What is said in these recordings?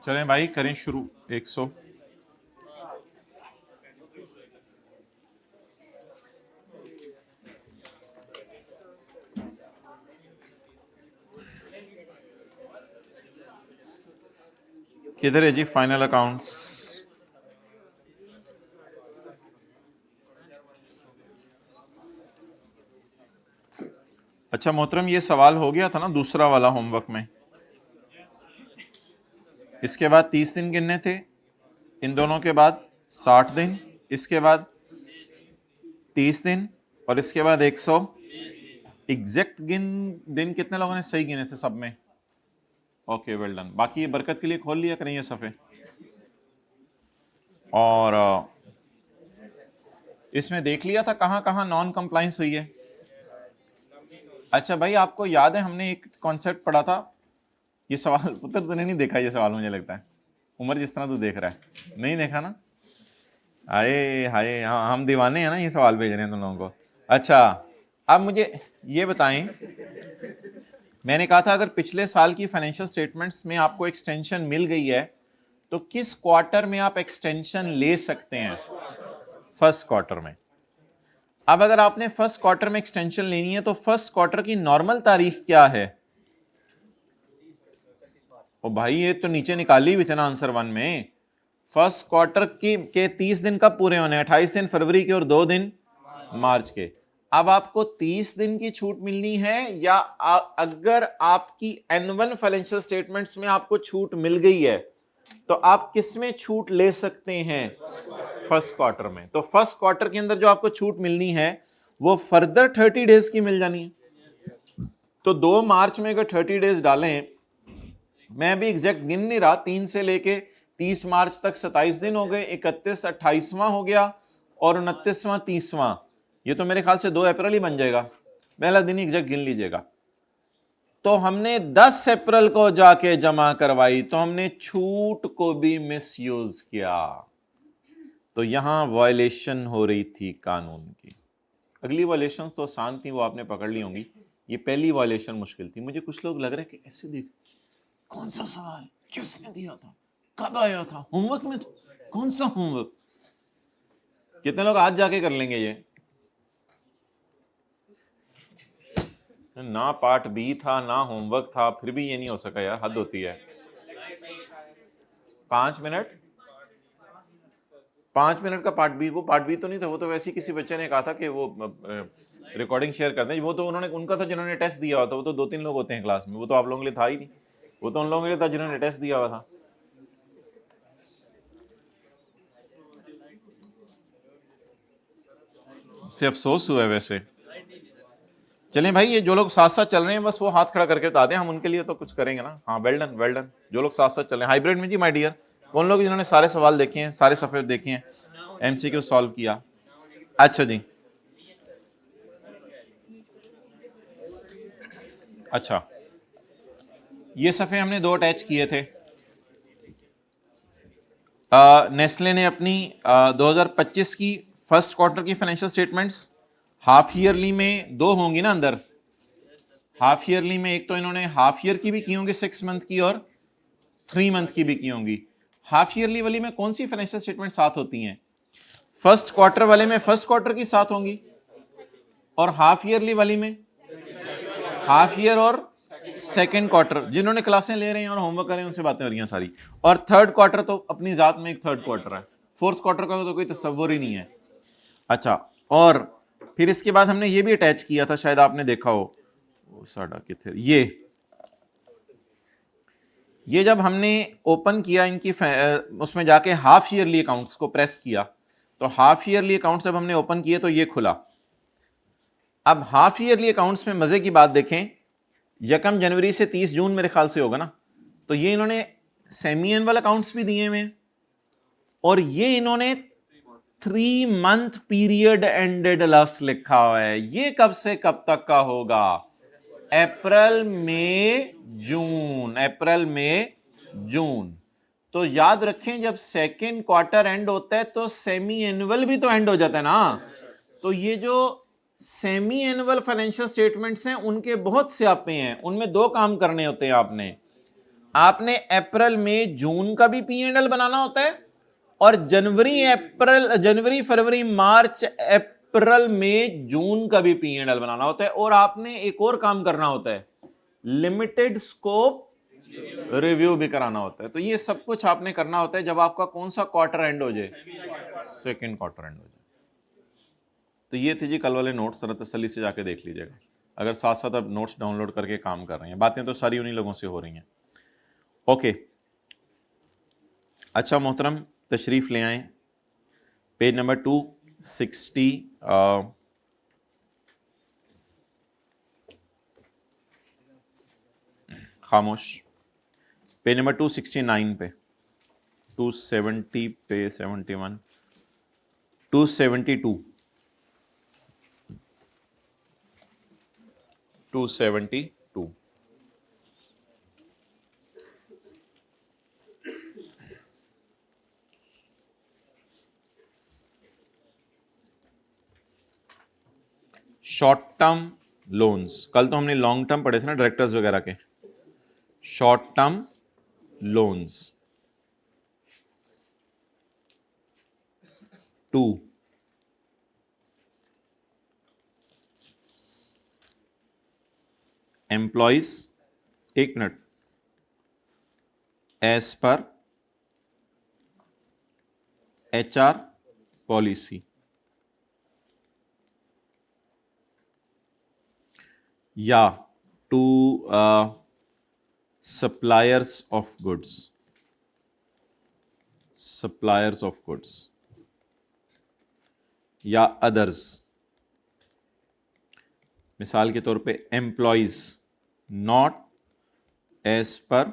चलें भाई करें शुरू। 100 किधर है जी फाइनल अकाउंट्स? अच्छा मोहतरम, ये सवाल हो गया था ना दूसरा वाला होमवर्क में। इसके बाद 30 दिन गिनने थे, इन दोनों के बाद 60 दिन, इसके बाद 30 दिन और इसके बाद 100। एग्जैक्ट दिन कितने लोगों ने सही गिने थे सब में? Okay well done. बाकी ये बरकत के लिए खोल लिया करें ये सफ़े। और इसमें देख लिया था कहाँ कहाँ नॉन कंप्लाइंस हुई है। अच्छा भाई, आपको याद है हमने एक कॉन्सेप्ट पढ़ा था, ये सवाल पुत्र तूने नहीं देखा ये सवाल मुझे लगता है, उमर जिस तरह तू देख रहा है नहीं देखा ना? अरे हाय, हम दीवाने हैं ना, ये सवाल भेज रहे हैं तुम लोगों को। अच्छा अब मुझे ये बताएं, मैंने कहा था अगर पिछले साल की फाइनेंशियल स्टेटमेंट्स में आपको एक्सटेंशन मिल गई है तो किस क्वार्टर में आप एक्सटेंशन ले सकते हैं? फर्स्ट क्वार्टर में। अब अगर आपने फर्स्ट क्वार्टर में एक्सटेंशन लेनी है तो फर्स्ट क्वार्टर की नॉर्मल तारीख क्या है? ओ भाई ये तो नीचे निकाली हुई थे ना आंसर 1 में। फर्स्ट क्वार्टर के 30 दिन कब पूरे होने हैं? 28 दिन फरवरी के और 2 दिन मार्च के। अब आपको 30 दिन की छूट मिलनी है या अगर आपकी एनुअल फाइनेंशियल स्टेटमेंट्स में आपको छूट मिल गई है तो आप किस में छूट ले सकते हैं? फर्स्ट क्वार्टर में। तो फर्स्ट क्वार्टर के अंदर जो आपको छूट मिलनी है वो फर्दर 30 डेज की मिल जानी है। तो 2 मार्च में अगर 30 डेज डालें, मैं भी एग्जैक्ट गिन नहीं रहा, 3 से लेके 30 मार्च तक 27 दिन हो गए, 31 28वां हो गया और 29वां 30वां, ये तो मेरे ख्याल से 2 अप्रैल ही बन जाएगा। पहला दिन एग्जैक्ट गिन लीजिएगा। तो हमने 10 अप्रैल को जाके जमा करवाई तो हमने छूट को भी मिसयूज किया, तो यहां वायलेशन हो रही थी कानून की। अगली वायलेशन तो आसान थी, वो आपने पकड़ ली होंगी, ये पहली वायलेशन मुश्किल थी। मुझे कुछ लोग लग रहा है कि ऐसे देख, कौन सा सवाल किसने दिया था, कब आया था, होमवर्क में था, कौन सा होमवर्क? कितने लोग आज जाके कर लेंगे ये? ना पार्ट बी था ना होमवर्क था, फिर भी ये नहीं हो सका यार, हद होती है। 5 मिनट, 5 मिनट का पार्ट बी, वो पार्ट बी तो नहीं था, वो तो वैसे ही किसी बच्चे ने कहा था कि वो रिकॉर्डिंग शेयर कर दें, वो तो उन्होंने उनका था जिन्होंने टेस्ट दिया हुआ था, वो तो 2-3 लोग होते हैं क्लास में, वो तो आप लोगों के लिए था ही नहीं, वो तो उन लोगों के लिए था जिन्होंने टेस्ट दिया हुआ था। से अफसोस हुआ है वैसे। चलें भाई, ये जो लोग साथ साथ चल रहे हैं बस वो हाथ खड़ा करके बता दें, हम उनके लिए तो कुछ करेंगे ना। हाँ वेल डन वेल डन, जो लोग साथ साथ चल रहे हैं हाइब्रिड में जी माय डियर, कौन लोग जिन्होंने सारे सवाल देखे हैं, सारे सफ़े देखे हैं, एमसीक्यू सॉल्व किया? अच्छा जी, अच्छा ये सफ़े हमने 2 अटैच किए थे। नेस्ले ने अपनी 2025 की फर्स्ट क्वार्टर की फाइनेंशियल स्टेटमेंट्स हाफ ईयरली में 2 होंगी ना अंदर, हाफ ईयरली में एक तो इन्होंने हाफ ईयर की भी की होंगी 6 मंथ की और 3 मंथ की भी की होंगी। हाफ ईयरली वाली में कौन सी फाइनेंशियल स्टेटमेंट साथ होती हैं? फर्स्ट क्वार्टर वाले में फर्स्ट क्वार्टर की साथ होंगी और हाफ ईयरली वाली में हाफ ईयर और सेकेंड क्वार्टर। जिन्होंने क्लासें ले रहे हैं और होमवर्क कर रहे हैं उनसे बातें हो रही हैं सारी। और थर्ड क्वार्टर तो अपनी जात में एक थर्ड क्वार्टर है, फोर्थ क्वार्टर का तो कोई तस्वर ही नहीं है। अच्छा, और फिर इसके बाद हमने ये भी अटैच किया था, शायद आपने देखा हो, साडा किथे ये जब हमने ओपन किया इनकी उसमें जाके हाफ ईयरली अकाउंट्स को प्रेस किया, तो हाफ ईयरली अकाउंट्स जब हमने ओपन किए तो ये खुला। अब हाफ ईयरली अकाउंट्स में मजे की बात देखें, 1 जनवरी से 30 जून मेरे ख्याल से होगा ना, तो ये इन्होंने सेमी एनुअल अकाउंट्स भी दिए हुए हैं और ये इन्होंने 3 मंथ पीरियड एंडेड लॉस लिखा हुआ है। ये कब से कब तक का होगा? अप्रैल मई जून, अप्रैल मई जून। तो याद रखें जब सेकेंड क्वार्टर एंड होता है तो सेमी एनुअल भी तो एंड हो जाता है ना। तो ये जो सेमी एनुअल फाइनेंशियल स्टेटमेंट्स हैं उनके बहुत से आपे हैं, उनमें 2 काम करने होते हैं आपने। आपने अप्रैल मई जून का भी P&L बनाना होता है, और जनवरी फरवरी मार्च अप्रैल मई जून का भी P&L बनाना होता है। और आपने एक और काम करना होता है, लिमिटेड स्कोप रिव्यू भी कराना होता है। तो ये सब कुछ आपने करना होता है जब आपका कौन सा क्वार्टर एंड हो जाए, सेकंड क्वार्टर एंड हो जाए। तो ये थे जी कल वाले नोट्स, जरा तसल्ली से जाके देख लीजिएगा, अगर साथ साथ आप नोट्स डाउनलोड करके काम कर रहे हैं। बातें तो सारी उन्हीं लोगों से हो रही हैं। ओके, अच्छा मोहतरम, तशरीफ ले आए पेज नंबर 260, खामोश, पेज नंबर 269 पे, 270 पे, 71, 272, 272। शॉर्ट टर्म लोन्स, कल तो हमने लॉन्ग टर्म पढ़े थे ना डायरेक्टर्स वगैरह के। Short term loans to employees, एक मिनट, एज पर HR पॉलिसी, या to suppliers of goods, suppliers of goods, या अदर्स। मिसाल के तौर पे employees not as per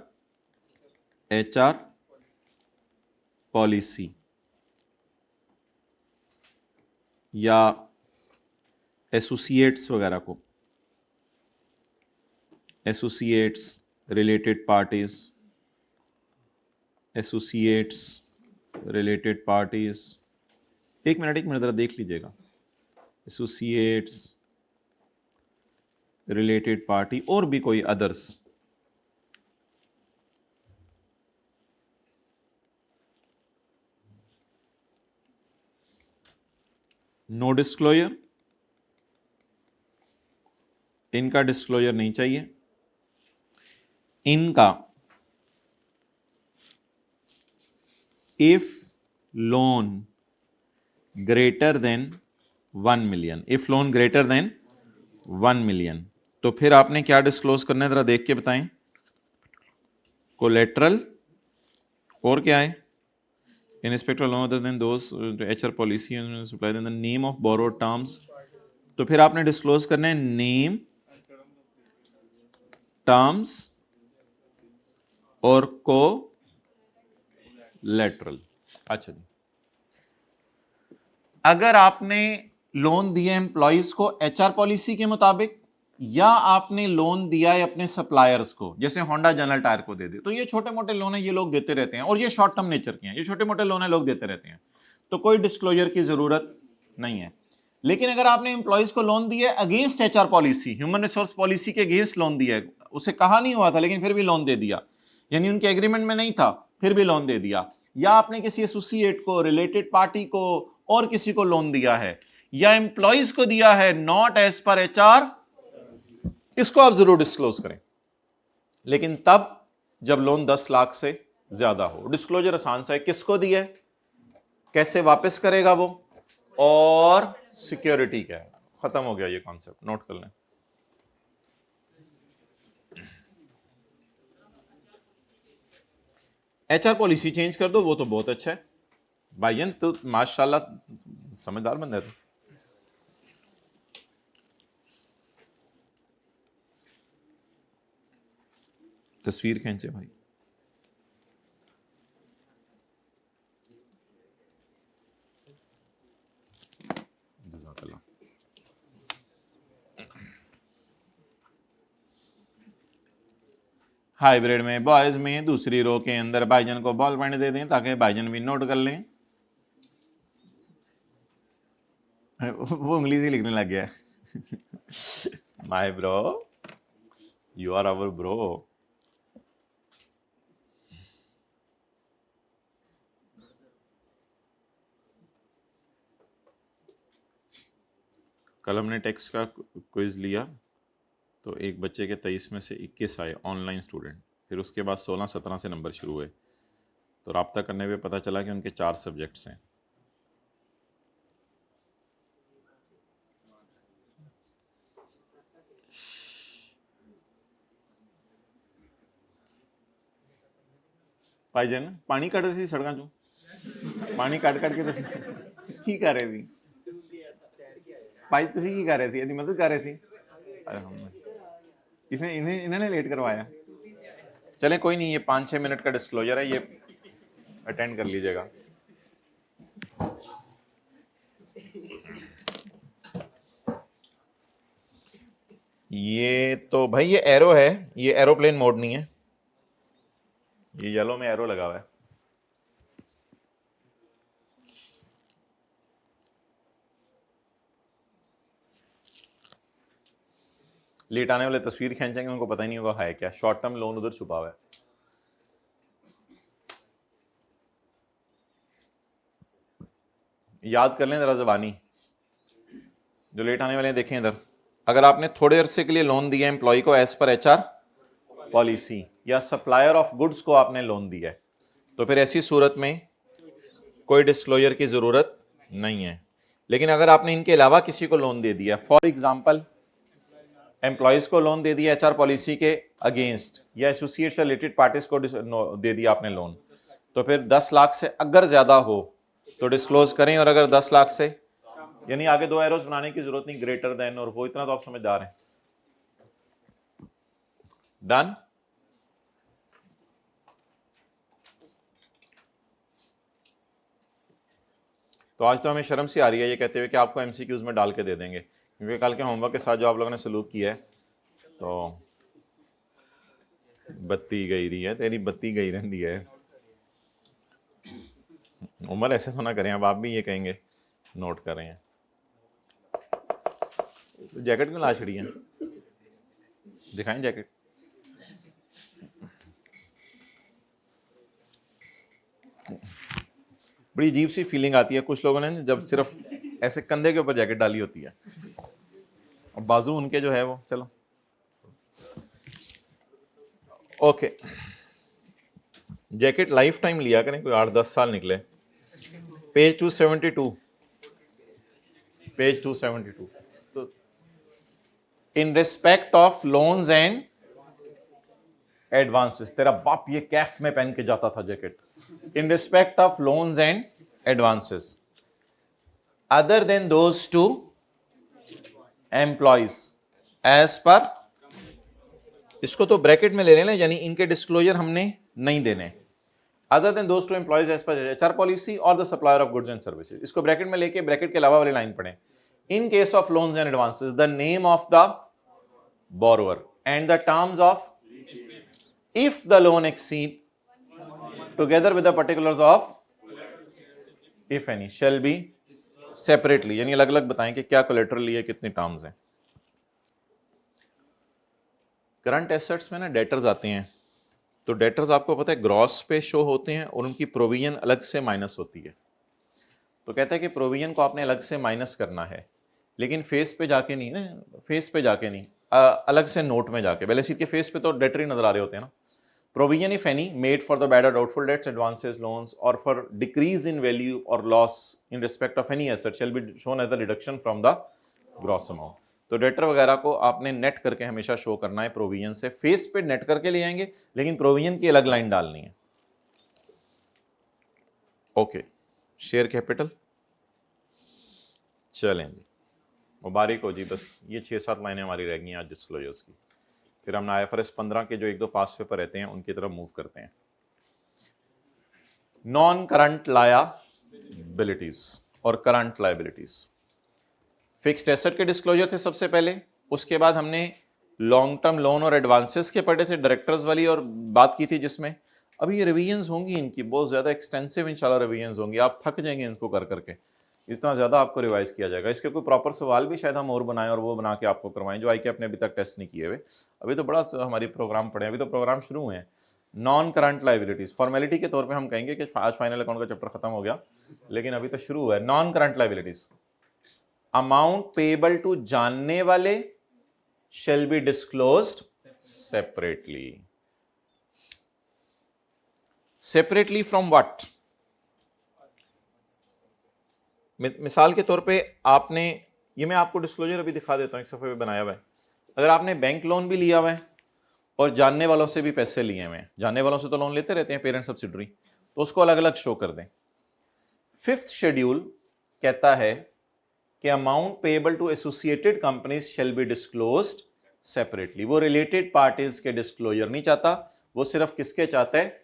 HR policy, या एसोसिएट्स वगैरह को, associates, related parties, associates, related parties. एक मिनट जरा देख लीजिएगा, एसोसिएट्स, रिलेटेड पार्टी, और भी कोई अदर्स। नो डिस्क्लोजर, इनका डिस्क्लोजर नहीं चाहिए। इनका if loan greater than 1 million, if loan greater than 1 million, तो फिर आपने क्या डिस्क्लोज करना है, जरा देख के बताएं। कोलेट्रल, और क्या है, in respect of loan other than those HR policy supply then the name of borrowed terms. तो फिर आपने डिस्क्लोज करना है नेम, टर्म्स और कोलेट्रल। अच्छा जी, अगर आपने लोन दिया एम्प्लॉइज को HR पॉलिसी के मुताबिक, या आपने लोन दिया है अपने सप्लायर्स को, जैसे होंडा जनरल टायर को दे दे, तो ये छोटे मोटे लोन है, ये लोग देते रहते हैं, और ये शॉर्ट टर्म नेचर के हैं, ये छोटे मोटे लोन है, लोग देते रहते हैं, तो कोई डिस्क्लोजर की जरूरत नहीं है। लेकिन अगर आपने एम्प्लॉइज को लोन दिया है against HR policy, human resource policy के अगेंस्ट लोन दिया है, उसे कहा नहीं हुआ था लेकिन फिर भी लोन दे दिया, यानी उनके एग्रीमेंट में नहीं था, फिर भी लोन दे दिया, या आपने किसी एसोसिएट को, रिलेटेड पार्टी को, और किसी को लोन दिया है, या एम्प्लॉइज को दिया है नॉट एज पर HR, इसको आप जरूर डिस्क्लोज करें, लेकिन तब जब लोन 10 लाख से ज्यादा हो। डिस्क्लोजर आसान सा है, किसको दिया है, कैसे वापस करेगा वो, और सिक्योरिटी क्या है। खत्म हो गया ये कॉन्सेप्ट, नोट कर लें। HR पॉलिसी चेंज कर दो, वो तो बहुत अच्छा है भाईयन, तो माशाल्लाह समझदार बंदा है। तस्वीर खींचे भाई, जज़ाकल्लाह। हाइब्रिड में बॉयज में दूसरी रो के अंदर भाईजन को बॉल पॉइंट दे दें ताकि भाईजन भी नोट कर लें। वो उंगली से लिखने लग गया। My bro, you are our bro. कल हमने टैक्स का क्विज़ लिया तो एक बच्चे के 23 में से 21 आए ऑनलाइन स्टूडेंट, फिर उसके बाद 16-17 से नंबर शुरू हुए, तो रब्ता करने पे पता चला कि उनके 4 सब्जेक्ट्स हैं। भाईजान पानी कट रही थी सड़कों चो, पानी कट के तुसीं की कर रहे थी भाई, तुसीं की कर रहे थे? यदि मदद कर रहे थे। अरे हम इसने इन्होंने लेट करवाया। चलें कोई नहीं, ये 5-6 मिनट का डिस्क्लोजर है, ये अटेंड कर लीजिएगा। ये तो भाई ये एरो है, ये एरोप्लेन मोड नहीं है, ये येलो में एरो लगा हुआ है। लेट आने वाले तस्वीर खींचेंगे, उनको पता ही नहीं होगा है क्या, शॉर्ट टर्म लोन उधर छुपा हुआ है। याद कर लें जरा ज़बानी, जो लेट आने वाले हैं देखें इधर। अगर आपने थोड़े अरसे के लिए लोन दिया एम्प्लॉय को एज पर एचआर पॉलिसी, या सप्लायर ऑफ गुड्स को आपने लोन दिया है, तो फिर ऐसी सूरत में कोई डिस्क्लोजर की ज़रूरत नहीं है। लेकिन अगर आपने इनके अलावा किसी को लोन दे दिया, फॉर एग्जाम्पल एम्प्लॉयज़ को लोन दे दिया एचआर पॉलिसी के अगेंस्ट, या एसोसिएट्स रिलेटेड पार्टीज को दे दिया आपने लोन, तो फिर 10 लाख से अगर ज़्यादा हो तो डिस्क्लोज करें, और अगर 10 लाख से, यानी आगे 2 एरोज बनाने की जरूरत नहीं, ग्रेटर देन और वो, इतना तो आप समझदार हैं। डन। तो आज तो हमें शर्म सी आ रही है ये कहते हुए कि आपको एमसीक्यूज में डाल के दे देंगे, क्योंकि कल के होमवर्क के साथ जो आप लोगों ने सलूक किया है, तो बत्ती गई रही है, तेरी बत्ती गई रहती है। उमर ऐसे तो ना करें, अब आप भी ये कहेंगे नोट कर रहे हैं। तो जैकेट क्यों ला छड़ी है, दिखाएं जैकेट। बड़ी अजीब सी फीलिंग आती है कुछ लोगों ने जब सिर्फ ऐसे कंधे के ऊपर जैकेट डाली होती है, और बाजू उनके जो है वो, चलो ओके, जैकेट लाइफ टाइम लिया करें, कोई 8-10 साल निकले। Page 272, page 272। तो in respect of loans and advances, तेरा बाप ये कैफ में पहन के जाता था jacket. In respect of loans and advances other than those to employees as per, इसको तो ब्रैकेट में ले लेना, यानी इनके डिस्क्लोजर हमने नहीं देने। Other than those to employees as per HR policy और the supplier of goods and services, इसको ब्रैकेट में लेके ब्रैकेट के अलावा वाली लाइन पढ़ें। In case of loans and advances the name of the borrower and the terms of, if the loan exceed together with the particulars of if any shall be separately, यानी अलग अलग बताएं कि क्या कोलेटरल लिए, कितनी terms हैं। Current assets में ना डेटर्स आते हैं, तो डेटर्स आपको पता है ग्रॉस पे शो होते हैं और उनकी प्रोविजन अलग से माइनस होती है। तो कहता है कि प्रोविजन को आपने अलग से माइनस करना है, लेकिन फेस पे जाके नहीं ना, फेस पे जाके नहीं, अलग से नोट में जाके। बैलेंस शीट के फेस पे तो डेटर ही नजर आ रहे होते हैं ना। Provision, if any, made for the bad or doubtful debts, advances, loans, or for decrease in value or loss in respect of any asset shall be shown as a reduction from the gross amount. तो debtor वगैरह को आपने net करके हमेशा show करना है provision से। Face पे नेट करके ले आएंगे, लेकिन प्रोविजन की अलग लाइन डालनी है। ओके, शेयर कैपिटल, चलें जी, मुबारक हो जी। बस ये 6-7 लाइनें हमारी रह गई हैं आज डिस्क्लोजर्स की, फिर हम IFRS 15 के जो 1-2 पास पेपर रहते हैं उनकी तरफ मूव करते हैं। नॉन करंट लायबिलिटीज और करंट लायबिलिटीज, फिक्स्ड एसेट के डिस्क्लोजर थे सबसे पहले, उसके बाद हमने लॉन्ग टर्म लोन और एडवांसेस के पढ़े थे, डायरेक्टर्स वाली और बात की थी, जिसमें अभी ये रिवीजन्स होंगी इनकी, बहुत ज़्यादा एक्सटेंसिव इंशाल्लाह रिवीजन्स होंगी, आप थक जाएंगे इनको कर करके, इतना ज़्यादा आपको रिवाइज किया जाएगा। इसके कोई प्रॉपर सवाल भी शायद हम और बनाएं और वो बना के आपको करवाएं, जो IK अपने अभी तक टेस्ट नहीं किए हुए। अभी तो बड़ा हमारी प्रोग्राम पढ़े, अभी तो प्रोग्राम शुरू हुए हैं। नॉन करंट लाइबिलिटीज, फॉर्मेलिटी के तौर पे हम कहेंगे कि आज फाइनल अकाउंट का चैप्टर खत्म हो गया, लेकिन अभी तो शुरू हुआ है। Non current liabilities, amount payable to जानने वाले shall be disclosed separately. Separately from what? मिसाल के तौर पे आपने, ये मैं आपको डिस्क्लोजर अभी दिखा देता हूं, एक सफे पे बनाया हुआ है। अगर आपने बैंक लोन भी लिया हुआ है और जानने वालों से भी पैसे लिए हुए हैं, जानने वालों से तो लोन लेते रहते हैं पेरेंट सब्सिडरी, तो उसको अलग अलग शो कर दें। फिफ्थ शेड्यूल कहता है कि amount payable to associated companies shall be disclosed separately. वो रिलेटेड पार्टीज के डिस्क्लोजर नहीं चाहता, वो सिर्फ किसके चाहता है।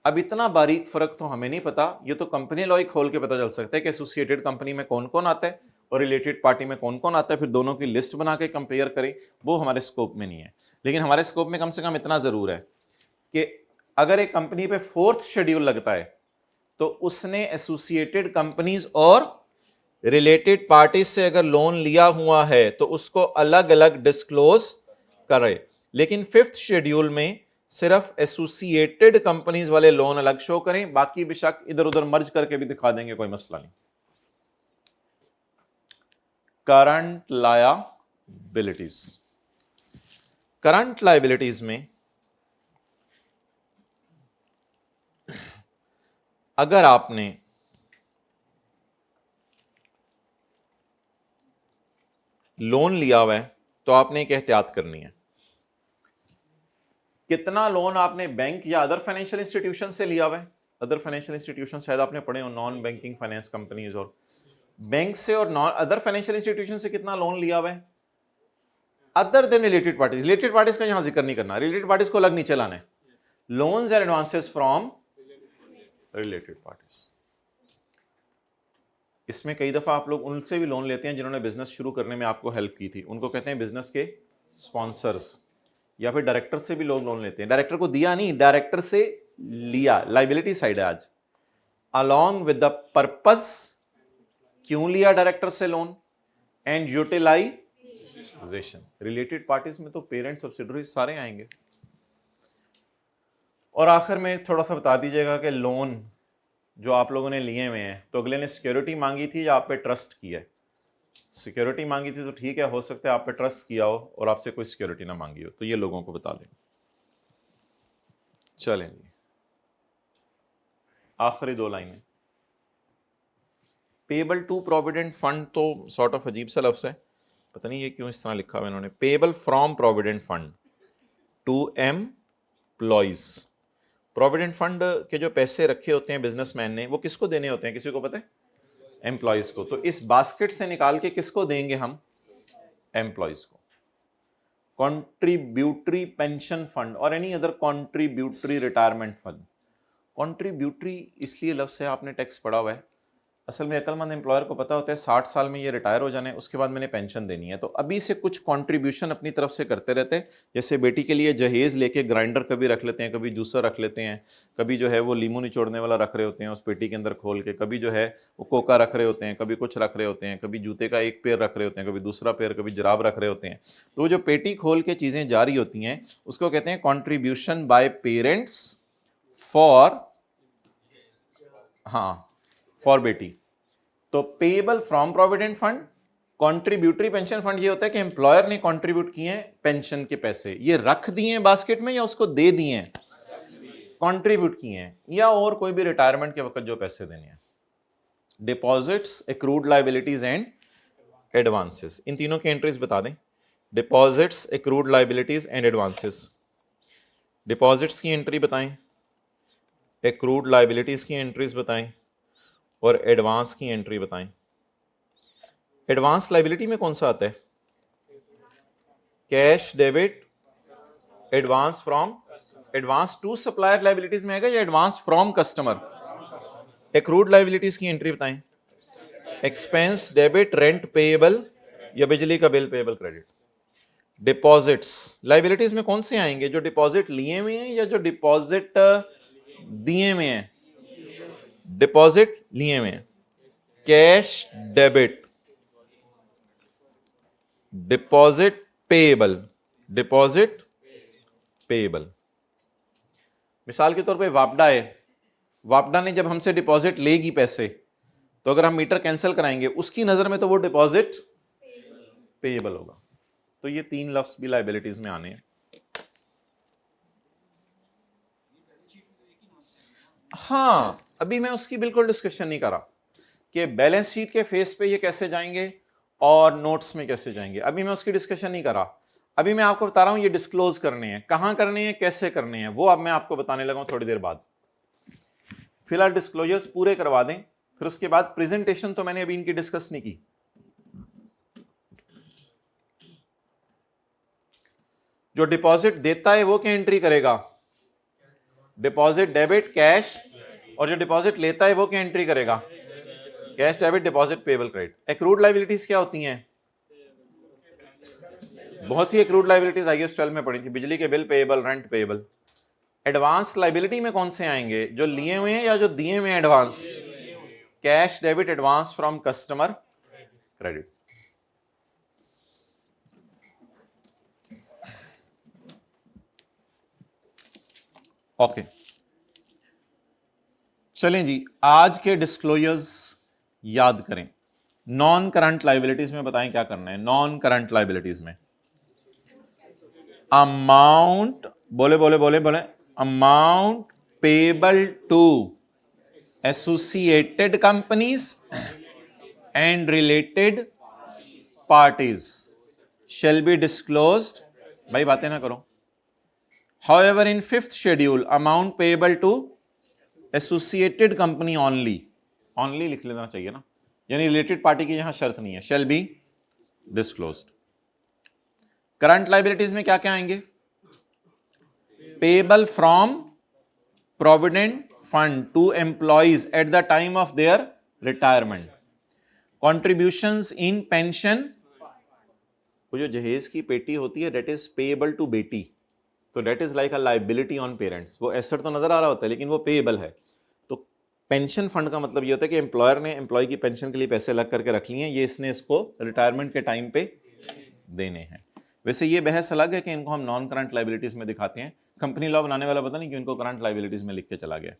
अब इतना बारीक फर्क तो हमें नहीं पता, ये तो कंपनी लॉ खोल के पता चल सकता है कि एसोसिएटेड कंपनी में कौन कौन आता है और रिलेटेड पार्टी में कौन कौन आता है, फिर दोनों की लिस्ट बना के कंपेयर करें। वो हमारे स्कोप में नहीं है, लेकिन हमारे स्कोप में कम से कम इतना जरूर है कि अगर एक कंपनी पे फोर्थ शेड्यूल लगता है तो उसने एसोसिएटेड कंपनीज और रिलेटेड पार्टीज से अगर लोन लिया हुआ है तो उसको अलग अलग डिस्क्लोज करे। लेकिन फिफ्थ शेड्यूल में सिर्फ एसोसिएटेड कंपनीज वाले लोन अलग शो करें, बाकी बेशक इधर उधर मर्ज करके भी दिखा देंगे, कोई मसला नहीं। करंट लायबिलिटीज, करंट लायबिलिटीज में अगर आपने लोन लिया हुआ है तो आपने एक एहतियात करनी है। कितना लोन आपने बैंक या अदर फाइनेंशियल इंस्टीट्यूशन से लिया हुआ है। अदर फाइनेंशियल इंस्टीट्यूशन शायद आपने पढ़े हो, नॉन बैंकिंग फाइनेंस कंपनीज, और बैंक से और नॉन अदर फाइनेंशियल इंस्टीट्यूशन से कितना लोन लिया हुआ है other than related parties. Related parties का यहां जिक्र नहीं करना, रिलेटेड पार्टीज को अलग नीचे लाना है। Loans and advances from related parties. इसमें कई दफा आप लोग उनसे भी लोन लेते हैं जिन्होंने बिजनेस शुरू करने में आपको हेल्प की थी, उनको कहते हैं बिजनेस के स्पॉन्सर्स, या फिर डायरेक्टर से भी लोग लोन लेते हैं। डायरेक्टर को दिया नहीं, डायरेक्टर से लिया, लाइबिलिटी साइड है आज। अलोंग विद द पर्पस, क्यों लिया डायरेक्टर से loan, and utilisation. Related parties में तो पेरेंट सब्सिडरीज सारे आएंगे। और आखिर में थोड़ा सा बता दीजिएगा कि लोन जो आप लोगों ने लिए हुए हैं तो अगले ने सिक्योरिटी मांगी थी या आप पे ट्रस्ट किया है। सिक्योरिटी मांगी थी तो ठीक है, हो सकता है आप पे ट्रस्ट किया हो और आपसे कोई सिक्योरिटी ना मांगी हो, तो ये लोगों को बता दें। चलें जी, आखिरी दो लाइनें। पेएबल टू प्रोविडेंट फंड तो सॉर्ट ऑफ अजीब सा लफ्ज़ है, पता नहीं ये क्यों इस तरह लिखा हुआ इन्होंने। Payable from provident fund to employees. Provident fund के जो पैसे रखे होते हैं बिजनेसमैन ने, वो किसको देने होते हैं, किसी को पता है? एम्प्लॉइज को। तो इस बास्केट से निकाल के किसको देंगे हम? एम्प्लॉइज को। कॉन्ट्रीब्यूटरी पेंशन फंड और any other contributory retirement fund. Contributory इसलिए लफ्ज़ है, आपने टैक्स पढ़ा हुआ है। असल में अक्लमंद एम्प्लॉयर को पता होता है 60 साल में ये रिटायर हो जाने, उसके बाद मैंने पेंशन देनी है, तो अभी से कुछ कंट्रीब्यूशन अपनी तरफ से करते रहते हैं। जैसे बेटी के लिए जहेज़ लेके ग्राइंडर कभी रख लेते हैं, कभी जूसर रख लेते हैं, कभी जो है वो लीमू निचोड़ने वाला रख रहे होते हैं उस पेटी के अंदर खोल के, कभी जो है वो कोका रख रहे होते हैं, कभी कुछ रख रहे होते हैं, कभी जूते का एक पेयर रख रहे होते हैं, कभी दूसरा पेयर, कभी जराब रख रहे होते हैं। तो वो जो पेटी खोल के चीज़ें जारी होती हैं उसको कहते हैं कॉन्ट्रीब्यूशन बाय पेरेंट्स फॉर, हाँ, फॉर बेटी। तो payable from provident fund, contributory pension fund ये होता है कि एम्प्लॉयर ने कंट्रीब्यूट किए हैं पेंशन के पैसे, ये रख दिए हैं बास्केट में या उसको दे दिए हैं, कंट्रीब्यूट किए हैं, या और कोई भी रिटायरमेंट के वक्त जो पैसे देने हैं। Deposits, accrued liabilities and advances, इन तीनों की एंट्रीज बता दें। Deposits, accrued liabilities and advances. Deposits की एंट्री बताएं, एक्रूड लायबिलिटीज की एंट्रीज बताएं और एडवांस की एंट्री बताएं। एडवांस लायबिलिटी में कौन सा आता है? Cash debit, advance from, advance to supplier liabilities में आएगा या advance from customer? Accrued liabilities की एंट्री बताएं। एक्सपेंस डेबिट, रेंट पेएबल या बिजली का bill payable credit. Deposits liabilities में कौन से आएंगे? जो डिपॉजिट लिए हुए हैं या जो डिपॉजिट दिए हुए हैं? डिपॉजिट लिए हुए हैं। Cash debit, deposit payable, deposit payable. मिसाल के तौर पे वापडा है, वापडा ने जब हमसे डिपॉजिट लेगी पैसे तो अगर हम मीटर कैंसिल कराएंगे उसकी नजर में तो वो डिपॉजिट पेएबल होगा। तो ये 3 लफ्ज भी लायबिलिटीज में आने हैं। हाँ, अभी मैं उसकी बिल्कुल डिस्कशन नहीं कर रहा कि बैलेंस शीट के फेस पे ये कैसे जाएंगे और नोट्स में कैसे जाएंगे, अभी मैं उसकी डिस्कशन नहीं कर रहा। अभी मैं आपको बता रहा हूं ये डिस्क्लोज करने हैं, कहां करने हैं, कैसे करने हैं, वो अब मैं आपको बताने लगा हूं थोड़ी देर बाद। फिलहाल डिस्क्लोजर्स पूरे करवा दें, फिर उसके बाद प्रेजेंटेशन तो मैंने अभी इनकी डिस्कस नहीं की। जो डिपॉजिट देता है वो क्या एंट्री करेगा, डिपॉजिट डेबिट कैश, और जो डिपॉजिट लेता है वो क्या एंट्री करेगा, cash debit deposit payable credit. Accrued liabilities क्या होती हैं, बहुत सी एक्रूड लायबिलिटीज IAS 12 में पड़ी थी, बिजली के bill payable, rent payable. Advance liability में कौन से आएंगे, जो लिए हुए हैं या जो दिए हुए हैं advance, cash debit advance from customer credit. Okay चलें जी, आज के डिस्क्लोजर्स याद करें। नॉन करंट लायबिलिटीज में बताएं क्या करना है। नॉन करंट लायबिलिटीज में अमाउंट, बोले बोले बोले बोले, amount payable to associated companies and related parties shall be disclosed, भाई बातें ना करो। However, in 5th schedule, amount payable to associated company only, only लिख लेना चाहिए ना, यानी रिलेटेड पार्टी की यहां शर्त नहीं है, shall be disclosed। Current liabilities में क्या क्या आएंगे, payable from provident fund to employees at the time of their retirement, contributions in pension, वो जो जहेज की पेटी होती है डेट इज पेएबल टू बेटी, तो debt is like a liability on parents. वो एसेट तो नजर आ रहा होता है लेकिन वो पेएबल है। तो पेंशन फंड का मतलब ये होता है कि एम्प्लॉयर ने एम्प्लॉय की पेंशन के लिए पैसे लग करके रख लिए हैं, ये इसने इसको रिटायरमेंट के टाइम पे देने हैं। वैसे ये बहस अलग है कि इनको हम नॉन करंट लायबिलिटीज में दिखाते हैं, कंपनी लॉ बनाने वाला पता नहीं क्यों इनको करंट लायबिलिटीज में लिख के चला गया,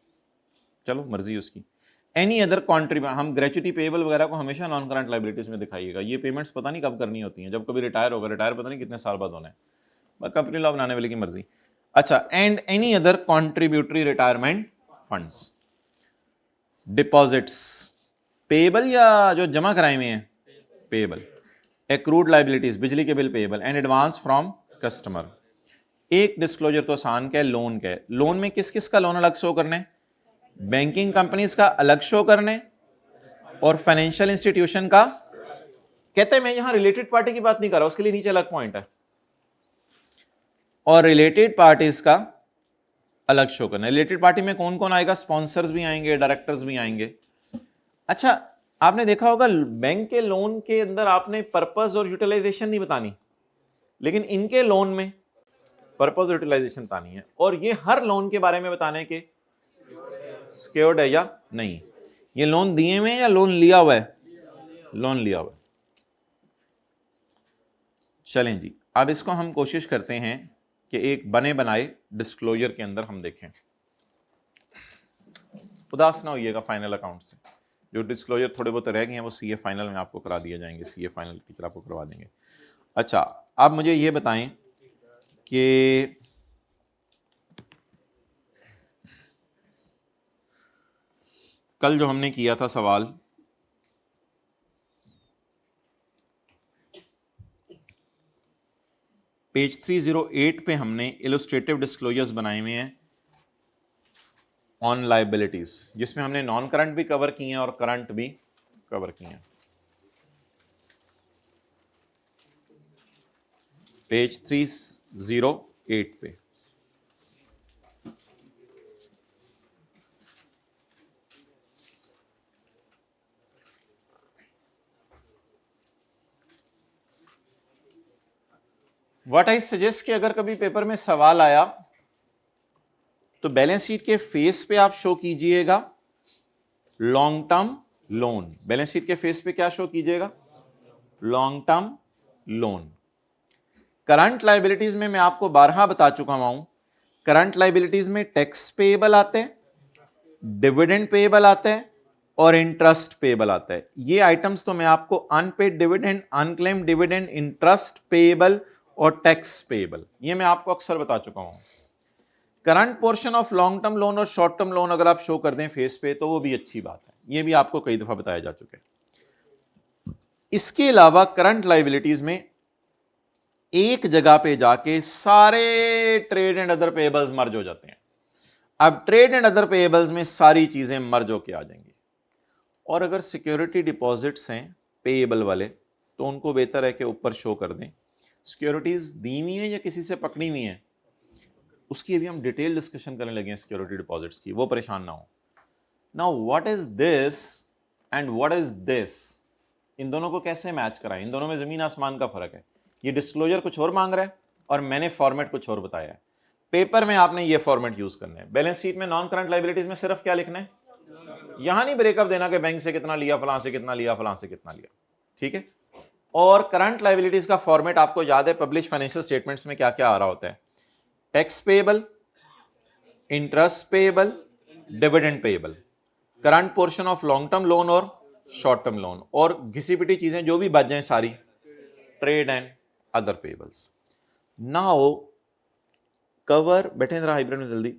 चलो मर्जी उसकी। एनी अदर कॉन्ट्रीब्यूशन, हम ग्रेचुटी पेएबल वगैरह को हमेशा नॉन करंट लायबिलिटीज में दिखाइएगा। ये पेमेंट्स पता नहीं कब करनी होती हैं, जब कभी रिटायर होगा, रिटायर पता नहीं कितने साल बाद होना है, कंपनी लॉ बनाने वाले की मर्जी। अच्छा, and any other contributory retirement funds. Deposits payable या जो जमा कराए हुए हैं पेएबल। एक्रूड लायबिलिटीज, बिजली के bill payable, and advance from customer. एक डिस्क्लोजर तो आसान का है, लोन का है। लोन में किस किस का लोन अलग शो करने, बैंकिंग कंपनीज का अलग शो करने और फाइनेंशियल इंस्टीट्यूशन का। कहते हैं मैं यहां रिलेटेड पार्टी की बात नहीं कर रहा, उसके लिए नीचे अलग पॉइंट है, और रिलेटेड पार्टीज का अलग शो करना। रिलेटेड पार्टी में कौन कौन आएगा, स्पॉन्सर्स भी आएंगे, डायरेक्टर्स भी आएंगे। अच्छा, आपने देखा होगा बैंक के लोन के अंदर आपने पर्पस और यूटिलाइजेशन नहीं बतानी, लेकिन इनके लोन में पर्पस और यूटिलाइजेशन बतानी है, और ये हर लोन के बारे में बताने के सिक्योर्ड है या नहीं, ये लोन दिए हुए या लोन लिया हुआ है, लोन लिया हुआ है। चलें जी, अब इसको हम कोशिश करते हैं कि एक बने बनाए डिस्क्लोजर के अंदर हम देखें। उदास ना होइएगा फाइनल अकाउंट से, जो डिस्क्लोजर थोड़े बहुत रह गए हैं वो सीए फाइनल में आपको करा दिए जाएंगे, सीए फाइनल की तरह आपको करवा देंगे। अच्छा, अब मुझे ये बताएं कि कल जो हमने किया था सवाल, पेज 308 पे हमने इलस्ट्रेटिव डिस्क्लोजर्स बनाए हुए हैं ऑन लायबिलिटीज, जिसमें हमने नॉन करंट भी कवर किए हैं और करंट भी कवर किए हैं। पेज 308 पे व्हाट आई सजेस्ट कि अगर कभी पेपर में सवाल आया तो बैलेंस शीट के फेस पे आप शो कीजिएगा long term loan. Balance sheet के फेस पे क्या शो कीजिएगा, long term loan. Current liabilities में मैं आपको 12 बता चुका हूं, करंट लायबिलिटीज में टैक्स पेएबल आते हैं, डिविडेंड पेएबल आते हैं, और इंटरेस्ट पेबल आता है। ये आइटम्स तो मैं आपको unpaid dividend, unclaimed dividend, interest payable और टैक्स पेबल, ये मैं आपको अक्सर बता चुका हूं। Current portion of long term loan और शॉर्ट टर्म लोन अगर आप शो कर दें फेस पे तो वो भी अच्छी बात है, ये भी आपको कई दफा बताया जा चुका है। इसके अलावा करंट लायबिलिटीज में एक जगह पे जाके सारे ट्रेड एंड अदर पेएबल्स मर्ज हो जाते हैं। अब ट्रेड एंड अदर पेएबल्स में सारी चीजें मर्ज होके आ जाएंगी। और अगर सिक्योरिटी डिपॉजिट्स हैं पेएबल वाले तो उनको बेहतर है कि ऊपर शो कर दें। सिक्योरिटीज दी हुई हैं या किसी से पकड़ी हुई हैं, उसकी अभी हम डिटेल डिस्कशन करने लगे हैं सिक्योरिटी डिपॉजिट्स की, वो परेशान ना हो। Now what is this and what is this, इन दोनों को कैसे मैच कराएं? इन दोनों में जमीन आसमान का फर्क है। ये डिस्क्लोजर कुछ और मांग रहा है और मैंने फॉर्मेट कुछ और बताया है। पेपर में आपने ये फॉर्मेट यूज करना है। बैलेंस शीट में नॉन करंट लायबिलिटीज में सिर्फ क्या लिखना है, यहां नहीं ब्रेकअप देना कि बैंक से कितना लिया, फलां से कितना लिया, फलां से कितना लिया, ठीक है। और करंट लायबिलिटीज का फॉर्मेट आपको याद है, पब्लिश फाइनेंशियल स्टेटमेंट्स में क्या क्या आ रहा होता है, tax payable, interest payable, dividend payable, current portion of long term loan और शॉर्ट टर्म लोन, और घिसी पिटी चीजें जो भी बच जाएं सारी trade and other payables. Now cover, बैठे जरा हाइब्रिड में जल्दी।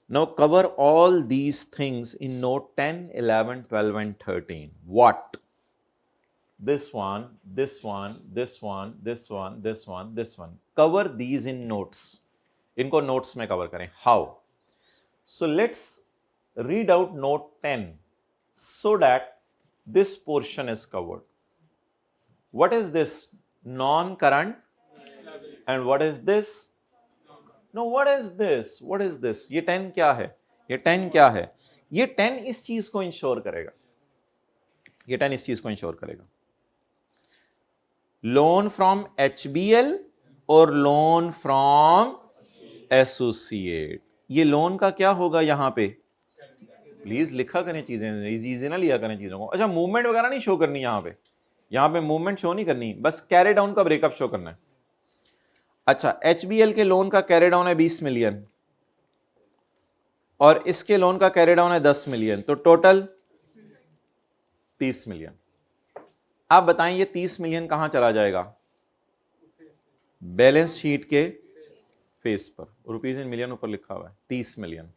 Now cover all these things in note 10, 11, 12 and 13. What? This one, this one, this one, this one, this one, this one. Cover these in notes. इनको notes में cover करें. How? So let's read out note 10 so that this portion is covered. What is this? Non-current. And what is this? No, what is this? What is this? ये 10 क्या है? ये 10 क्या है? ये 10 इस चीज को इंश्योर करेगा, ये 10 इस चीज को इंश्योर करेगा। लोन फ्रॉम HBL और लोन फ्रॉम एसोसिएट, ये लोन का क्या होगा यहां पे? प्लीज लिखा करें चीजें, इजी ना लिया करें चीजों को। अच्छा, मूवमेंट वगैरह नहीं शो करनी यहां पे मूवमेंट शो नहीं करनी, बस कैरी डाउन का ब्रेकअप शो करना है। अच्छा, HBL के लोन का कैरी डाउन है 20 मिलियन और इसके लोन का कैरी डाउन है 10 मिलियन, तो टोटल 30 मिलियन। आप बताएं ये 30 मिलियन कहां चला जाएगा? बैलेंस शीट के फेस पर, रुपीज इन मिलियन ऊपर लिखा हुआ है 30 मिलियन।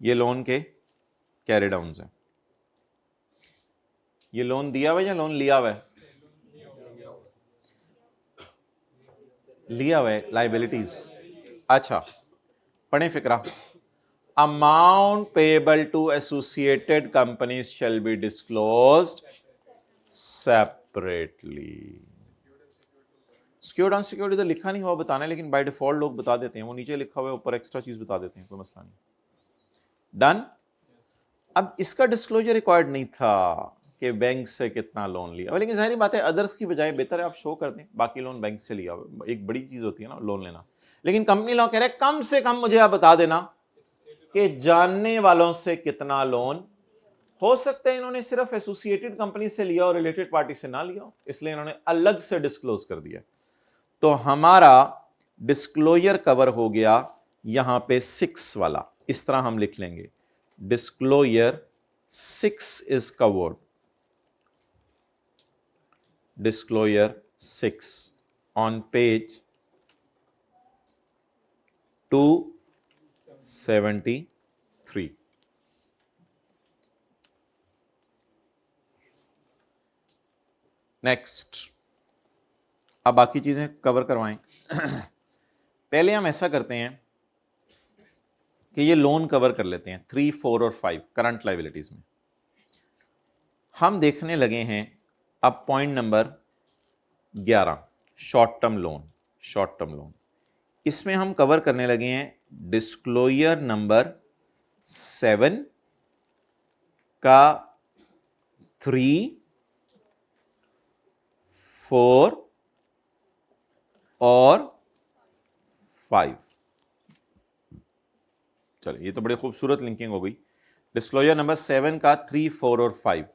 ये लोन के कैरी डाउन है। ये लोन दिया हुआ है या लोन लिया हुआ है? लिया हुआ है, लायबिलिटीज। अच्छा, पढ़े फिक्रा। Amount payable to associated companies shall be disclosed separately. Secured unsecured इधर लिखा नहीं हुआ बताना है, लेकिन बाय डिफॉल्ट लोग बता देते हैं, वो नीचे लिखा हुआ है, ऊपर एक्स्ट्रा चीज बता देते हैं, कोई मसला नहीं। डन। अब इसका डिस्क्लोजर रिक्वायर्ड नहीं था कि बैंक से कितना लोन लिया, लेकिन जाहिर बात है अदर्स की बजाय बेहतर है आप शो कर दें बाकी लोन बैंक से लिया, एक बड़ी चीज होती है ना लोन लेना। लेकिन कंपनी लॉ कह रहा है कम से कम मुझे आप बता देना कि जानने वालों से कितना लोन हो सकता है। इन्होंने सिर्फ एसोसिएटेड कंपनी से लिया और रिलेटेड पार्टी से ना लिया, इसलिए इन्होंने अलग से डिस्क्लोज कर दिया। तो हमारा डिस्क्लोजर कवर हो गया यहां पे 6 वाला, इस तरह हम लिख लेंगे, disclosure 6 is covered. Disclosure 6 on page 273. Next, अब बाकी चीजें कवर करवाएं। पहले हम ऐसा करते हैं कि ये लोन कवर कर लेते हैं 3, 4 और 5 करंट लायबिलिटीज में। हम देखने लगे हैं अब point number 11, short term loan. Short term loan, इसमें हम कवर करने लगे हैं डिस्क्लोजर नंबर 7 का 3, 4 और 5। चलिए, ये तो बड़ी खूबसूरत लिंकिंग हो गई। डिस्क्लोजर नंबर 7 का 3, 4 और 5,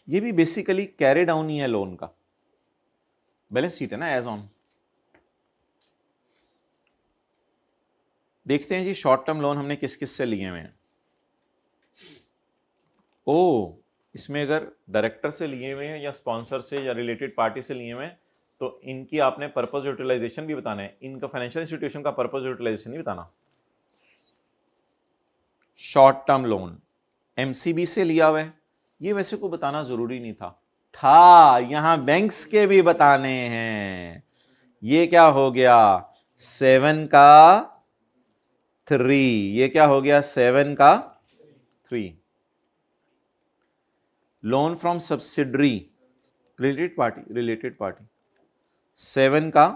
ये भी बेसिकली कैरी डाउन ही है लोन का, बैलेंस शीट है ना एज ऑन। देखते हैं जी शॉर्ट टर्म लोन हमने किस किस से लिए हुए हैं। ओ, इसमें अगर डायरेक्टर से लिए हुए हैं या स्पॉन्सर से या रिलेटेड पार्टी से लिए हुए हैं तो इनकी आपने पर्पस यूटिलाइजेशन भी बताना है, इनका फाइनेंशियल इंस्टीट्यूशन का पर्पस यूटिलाइजेशन नहीं बताना। शॉर्ट टर्म लोन एमसीबी से लिया हुआ है, ये वैसे को बताना जरूरी नहीं था यहां बैंक्स के भी बताने हैं। ये क्या हो गया 7 का 3, ये क्या हो गया 7 का 3। Loan from subsidiary related party 7 का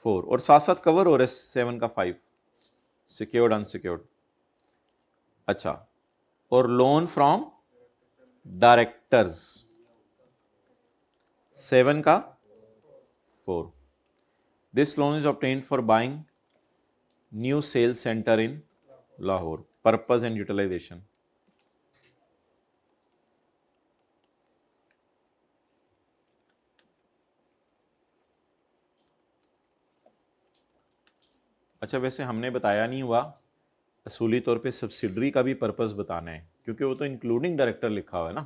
4 और साथ साथ कवर हो रहे 7 का 5 सिक्योर्ड अनसिक्योर्ड। अच्छा, और लोन फ्रॉम डायरेक्टर्स 7 का 4। This loan is obtained for buying new sales centre in Lahore, purpose and utilisation. अच्छा, वैसे हमने बताया नहीं हुआ असूली तौर पे सब्सिडरी का भी पर्पस बताना है, क्योंकि वो तो इंक्लूडिंग डायरेक्टर लिखा हुआ है ना,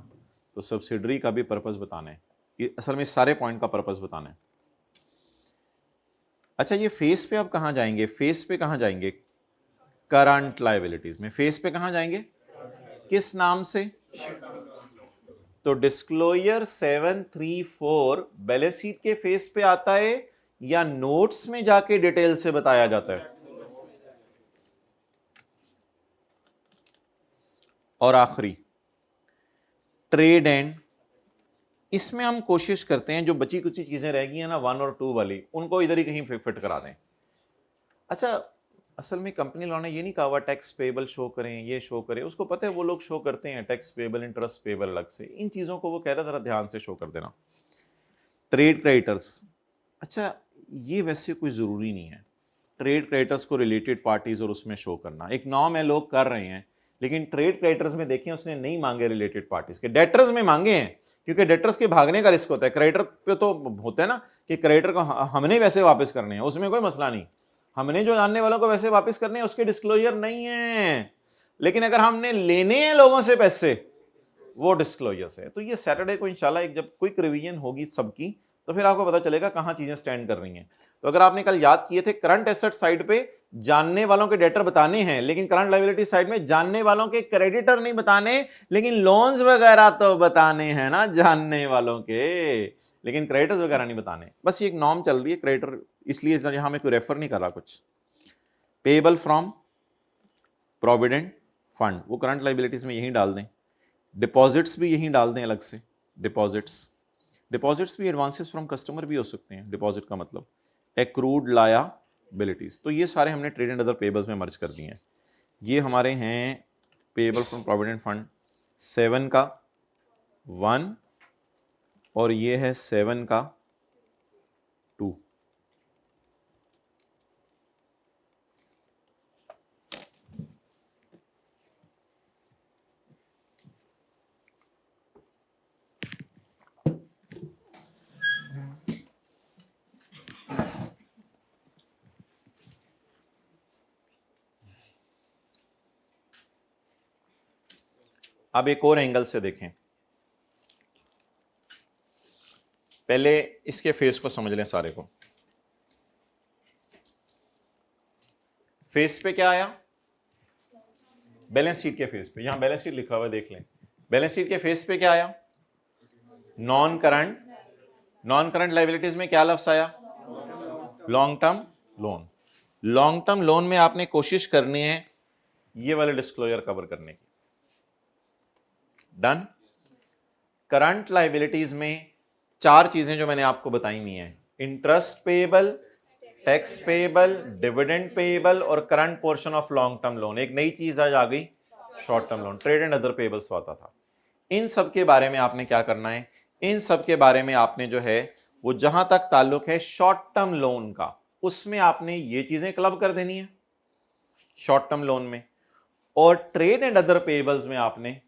तो सब्सिडरी का भी पर्पस बताना है। ये असल में सारे पॉइंट का पर्पस बताना है। अच्छा, ये फेस पे आप कहां जाएंगे, फेस पे कहां जाएंगे, करंट लायबिलिटीज में फेस पे कहां जाएंगे, किस नाम से, तो डिस्क्लोजर 734 बैलेंस शीट के फेस पे आता है या नोट्स में जाके डिटेल से बताया जाता है। और आखिरी ट्रेड एंड, इसमें हम कोशिश करते हैं जो बची कुछ चीजें रह गई हैं ना 1 और 2 वाली, उनको इधर ही कहीं फिट करा दें। अच्छा, असल में कंपनी लॉ ने ये नहीं कहा हुआ टैक्स पेबल शो करें, ये शो करें, उसको पता है वो लोग शो करते हैं टैक्स पेबल इंटरेस्ट पेबल अलग से, इन चीजों को वो कह रहा जरा ध्यान से शो कर देना। ट्रेड क्रेडिटर्स, अच्छा ये वैसे कोई जरूरी नहीं है ट्रेड क्रेडिटर्स को रिलेटेड पार्टीज और उसमें शो करना, एक नॉर्म है लोग कर रहे हैं, लेकिन ट्रेड क्रेडिटर्स में देखें उसने नहीं मांगे रिलेटेड पार्टीज के, डेटर्स में मांगे हैं, क्योंकि डेटर्स के भागने का रिस्क होता है। क्रेडिटर पे तो होता है ना कि क्रेडिटर को हमने वैसे वापस करने हैं, उसमें कोई मसला नहीं, हमने जो जानने वालों को वैसे वापस करने हैं, उसके डिस्क्लोजर नहीं है, लेकिन अगर हमने लेने हैं लोगों से पैसे वो डिस्क्लोजर्स है। तो ये सैटरडे को इंशाल्लाह एक जब क्विक रिवीजन होगी सबकी, तो फिर आपको पता चलेगा कहां चीजें स्टैंड कर रही हैं। तो अगर आपने कल याद किए थे करंट एसेट साइड पे जानने वालों के डेटर बताने हैं, लेकिन करंट लायबिलिटी साइड में जानने वालों के क्रेडिटर नहीं बताने, लेकिन लोन्स वगैरह तो बताने हैं ना जानने वालों के, लेकिन क्रेडिटर्स वगैरह नहीं बताने। बस ये एक नॉर्म चल रही है क्रेडिटर, इसलिए यहां में कोई रेफर नहीं कर रहा कुछ। पेएबल फ्रॉम प्रोविडेंट फंड, वो करंट लायबिलिटीज में यही डाल दें। डिपॉजिट्स भी यहीं डाल दें अलग से, डिपॉजिट्स भी एडवांसेस फ्रॉम कस्टमर भी हो सकते हैं, डिपॉजिट का मतलब एक्रूड लायबिलिटीज। तो ये सारे हमने ट्रेड एंड अदर पेबल्स में मर्ज कर दिए हैं। ये हमारे हैं पेबल फ्रॉम प्रोविडेंट फंड 7 का 1 और ये है 7 का 2। अब एक और एंगल से देखें, पहले इसके फेस को समझ लें सारे को। फेस पे क्या आया, बैलेंस शीट के फेस पे, यहां बैलेंस शीट लिखा हुआ है देख लें, बैलेंस शीट के फेस पे क्या आया, नॉन करंट लायबिलिटीज में क्या लफ्ज आया, long term loan. Long term loan में आपने कोशिश करनी है ये वाले डिस्क्लोजर कवर करने की। डन। करंट लायबिलिटीज में 4 चीजें जो मैंने आपको बताई हुई हैं, interest payable, tax payable, dividend payable और current portion of long term loan. एक नई चीज आज आ गई short term loan, trade and other payables आता था। इन सब के बारे में आपने क्या करना है, इन सब के बारे में आपने जो है वो जहां तक ताल्लुक है शॉर्ट टर्म लोन का, उसमें आपने ये चीजें क्लब कर देनी है शॉर्ट टर्म लोन में, और ट्रेड एंड अदर पेएबल्स में आपने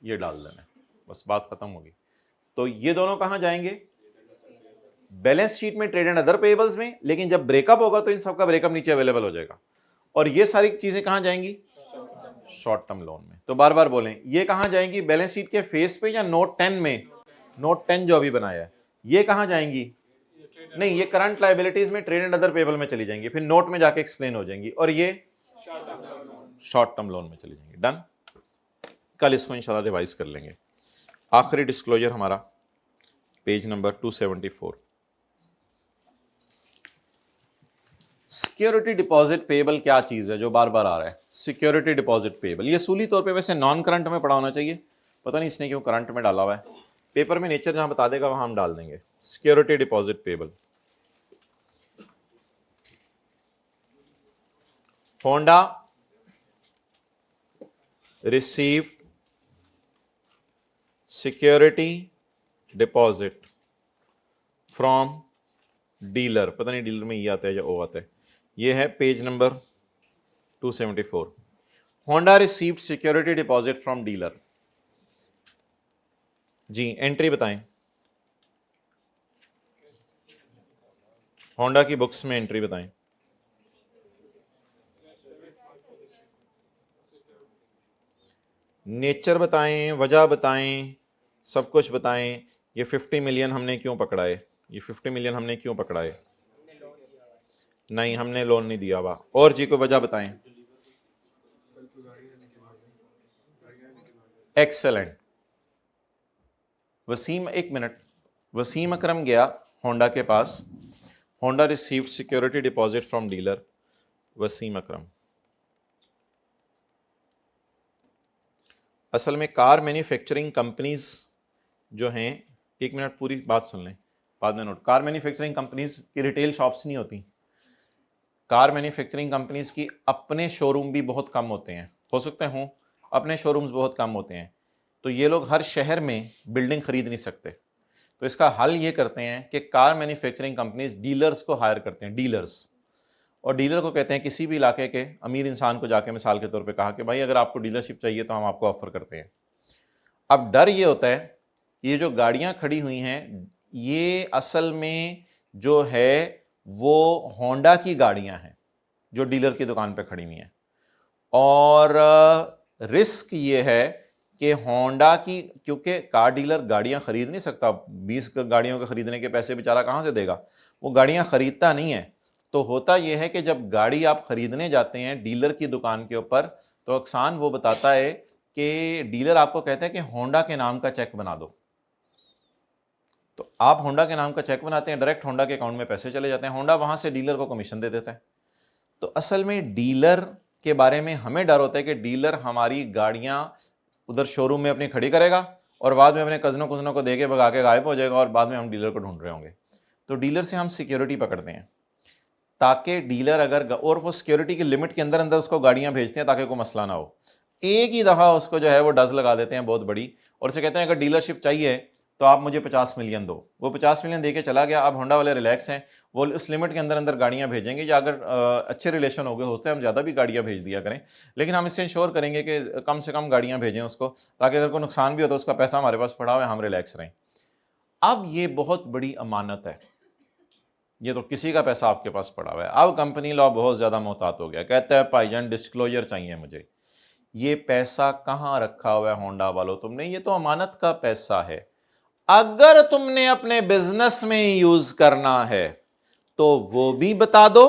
ये डाल देना है, बस बात खत्म होगी। तो ये दोनों कहां जाएंगे, बैलेंस शीट में ट्रेड एंड अदर पेएबल्स में, लेकिन जब ब्रेकअप होगा तो इन सबका ब्रेकअप नीचे अवेलेबल हो जाएगा। और ये सारी चीजें कहां जाएंगी? शॉर्ट टर्म लोन में। तो बार बार बोलें, ये कहां जाएंगी? बैलेंस शीट के फेस पे या नोट 10 में? नोट 10 जो अभी बनाया है, ये कहां जाएंगी? नहीं, ये करंट लायबिलिटीज में, ट्रेड एंड अदर पेबल में चली जाएंगी, फिर नोट में जाके एक्सप्लेन हो जाएंगी, और ये शॉर्ट टर्म लोन में चली जाएंगी। डन। कल इसको इंशाल्लाह रिवाइज कर लेंगे। आखिरी डिस्क्लोजर हमारा page number 274, security deposit payable क्या चीज है जो बार बार आ रहा है? सिक्योरिटी डिपॉजिट पेबल, ये सूली तौर पे वैसे नॉन करंट में पढ़ा होना चाहिए, पता नहीं इसने क्यों करंट में डाला हुआ है। पेपर में नेचर जहां बता देगा वहां हम डाल देंगे। Security deposit payable, Honda received security deposit from dealer, पता नहीं डीलर में ये आता है या ओ आता है, ये है page number 274। Honda received security deposit from dealer. जी एंट्री बताएं, होंडा की बुक्स में एंट्री बताएं। नेचर बताएं, वजह बताएं, सब कुछ बताएं। ये 50 मिलियन हमने क्यों पकड़ाए? ये 50 मिलियन हमने क्यों पकड़ाए? नहीं, हमने लोन नहीं दिया हुआ। और जी को वजह बताएं। एक्सेलेंट। वसीम, एक मिनट, वसीम अकरम गया होंडा के पास, Honda received security deposit from dealer, Wasim Akram. असल में कार मैन्युफैक्चरिंग कंपनीज जो हैं, एक मिनट पूरी बात सुन लें बाद में नोट, कार मैन्युफैक्चरिंग कंपनीज की रिटेल शॉप्स नहीं होती, कार मैन्युफैक्चरिंग कंपनीज की अपने शोरूम भी बहुत कम होते हैं, हो सकते हों अपने शोरूम्स बहुत कम होते हैं, तो ये लोग हर शहर में बिल्डिंग खरीद नहीं सकते, तो इसका हल ये करते हैं कि कार मैन्युफैक्चरिंग कंपनीज डीलर्स को हायर करते हैं, डीलर्स, और डीलर को कहते हैं किसी भी इलाके के अमीर इंसान को जाके मिसाल के तौर पे कहा कि भाई अगर आपको डीलरशिप चाहिए तो हम आपको ऑफर करते हैं। अब डर ये होता है, ये जो गाड़ियां खड़ी हुई हैं ये असल में जो है वो होंडा की गाड़ियां हैं जो डीलर की दुकान पे खड़ी हुई हैं, और रिस्क ये है कि होंडा की, क्योंकि कार डीलर गाड़ियां खरीद नहीं सकता, 20 गाड़ियों के खरीदने के पैसे बेचारा कहां से देगा, वो गाड़ियां खरीदता नहीं है। तो होता यह है कि जब गाड़ी आप खरीदने जाते हैं डीलर की दुकान के ऊपर, तो अक्सान वो बताता है कि डीलर आपको कहता है कि होंडा के नाम का चेक बना दो, तो आप होंडा के नाम का चेक बनाते हैं, डायरेक्ट होंडा के अकाउंट में पैसे चले जाते हैं, होंडा वहां से डीलर को कमीशन दे देता है। तो असल में डीलर के बारे में हमें डर होता है कि डीलर हमारी गाड़ियां उधर शोरूम में अपनी खड़ी करेगा और बाद में अपने कजनों कुजनों को देके भगा के गायब हो जाएगा और बाद में हम डीलर को ढूंढ रहे होंगे। तो डीलर से हम सिक्योरिटी पकड़ते हैं ताकि डीलर अगर, और वो सिक्योरिटी की लिमिट के अंदर अंदर उसको गाड़ियां भेजते हैं ताकि कोई मसला ना हो। एक ही दफ़ा उसको जो है वो डज लगा देते हैं बहुत बड़ी, और उसे कहते हैं अगर डीलरशिप चाहिए तो आप मुझे 50 मिलियन दो, वो 50 मिलियन दे के चला गया। अब होंडा वाले रिलैक्स हैं, वो उस लिमिट के अंदर अंदर गाड़ियां भेजेंगे, या अगर अच्छे रिलेशन हो गए होते हैं हम ज़्यादा भी गाड़ियां भेज दिया करें, लेकिन हम इससे इंश्योर करेंगे कि कम से कम गाड़ियां भेजें उसको, ताकि अगर कोई नुकसान भी हो तो उसका पैसा हमारे पास पड़ा हुआ है, हम रिलैक्स रहें। अब ये बहुत बड़ी अमानत है, ये तो किसी का पैसा आपके पास पड़ा हुआ है। अब कंपनी लॉ बहुत ज़्यादा मोहतात हो गया, कहता है भाईजान डिस्क्लोजर चाहिए मुझे, ये पैसा कहाँ रखा हुआ है होंडा वालों तुमने, ये तो अमानत का पैसा है, अगर तुमने अपने बिजनेस में यूज करना है तो वो भी बता दो,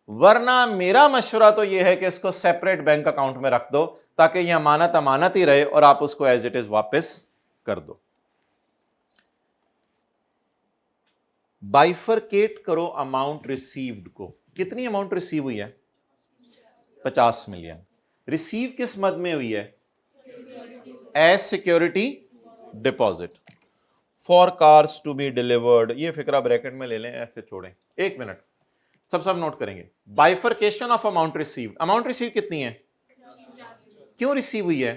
वरना मेरा मशवरा तो यह है कि इसको सेपरेट बैंक अकाउंट में रख दो ताकि ये अमानत अमानत ही रहे और आप उसको एज इट इज वापस कर दो। बाइफरकेट करो अमाउंट रिसीव्ड को, कितनी अमाउंट रिसीव हुई है? 50 मिलियन। रिसीव किस मद में हुई है? As security deposit for cars to be delivered, ये फिक्रा ब्रैकेट में ले लें, ऐसे छोड़ें, एक मिनट, सब नोट करेंगे। Bifurcation of amount receive, amount receive कितनी है, क्यों रिसीव हुई है?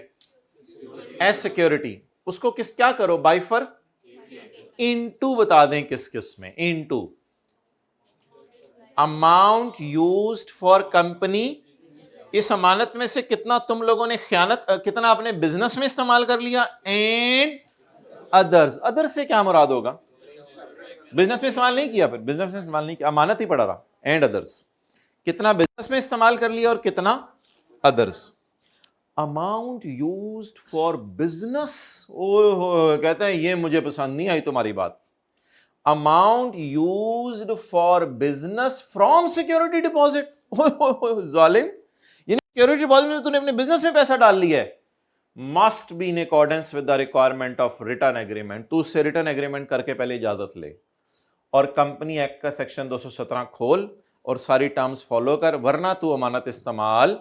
एज सिक्योरिटी, उसको किस क्या करो, बाइफर इनटू बता दें किस किस में, into amount used for company, इस अमानत में से कितना तुम लोगों ने खयानत, कितना अपने बिजनेस में इस्तेमाल कर लिया, एंड अदर्स, अदर्स से क्या मुराद होगा? बिजनेस में इस्तेमाल नहीं किया, फिर बिजनेस में इस्तेमाल नहीं किया, अमानत ही पड़ा रहा, एंड अदर्स। कितना बिजनेस में इस्तेमाल कर लिया और कितना others. Amount used for business, ओह कहते हैं ये मुझे पसंद नहीं आई तुम्हारी बात। Amount used for business from security deposit, जालिम, यानी सिक्योरिटी डिपॉजिट में तूने अपने बिजनेस में पैसा डाल लिया है। Must be in accordance with the requirement of return agreement, तू उससे रिटर्न एग्रीमेंट करके पहले इजाजत ले और कंपनी एक्ट का सेक्शन 217 खोल और सारी टर्म्स फॉलो कर, वरना तू अमानत इस्तेमाल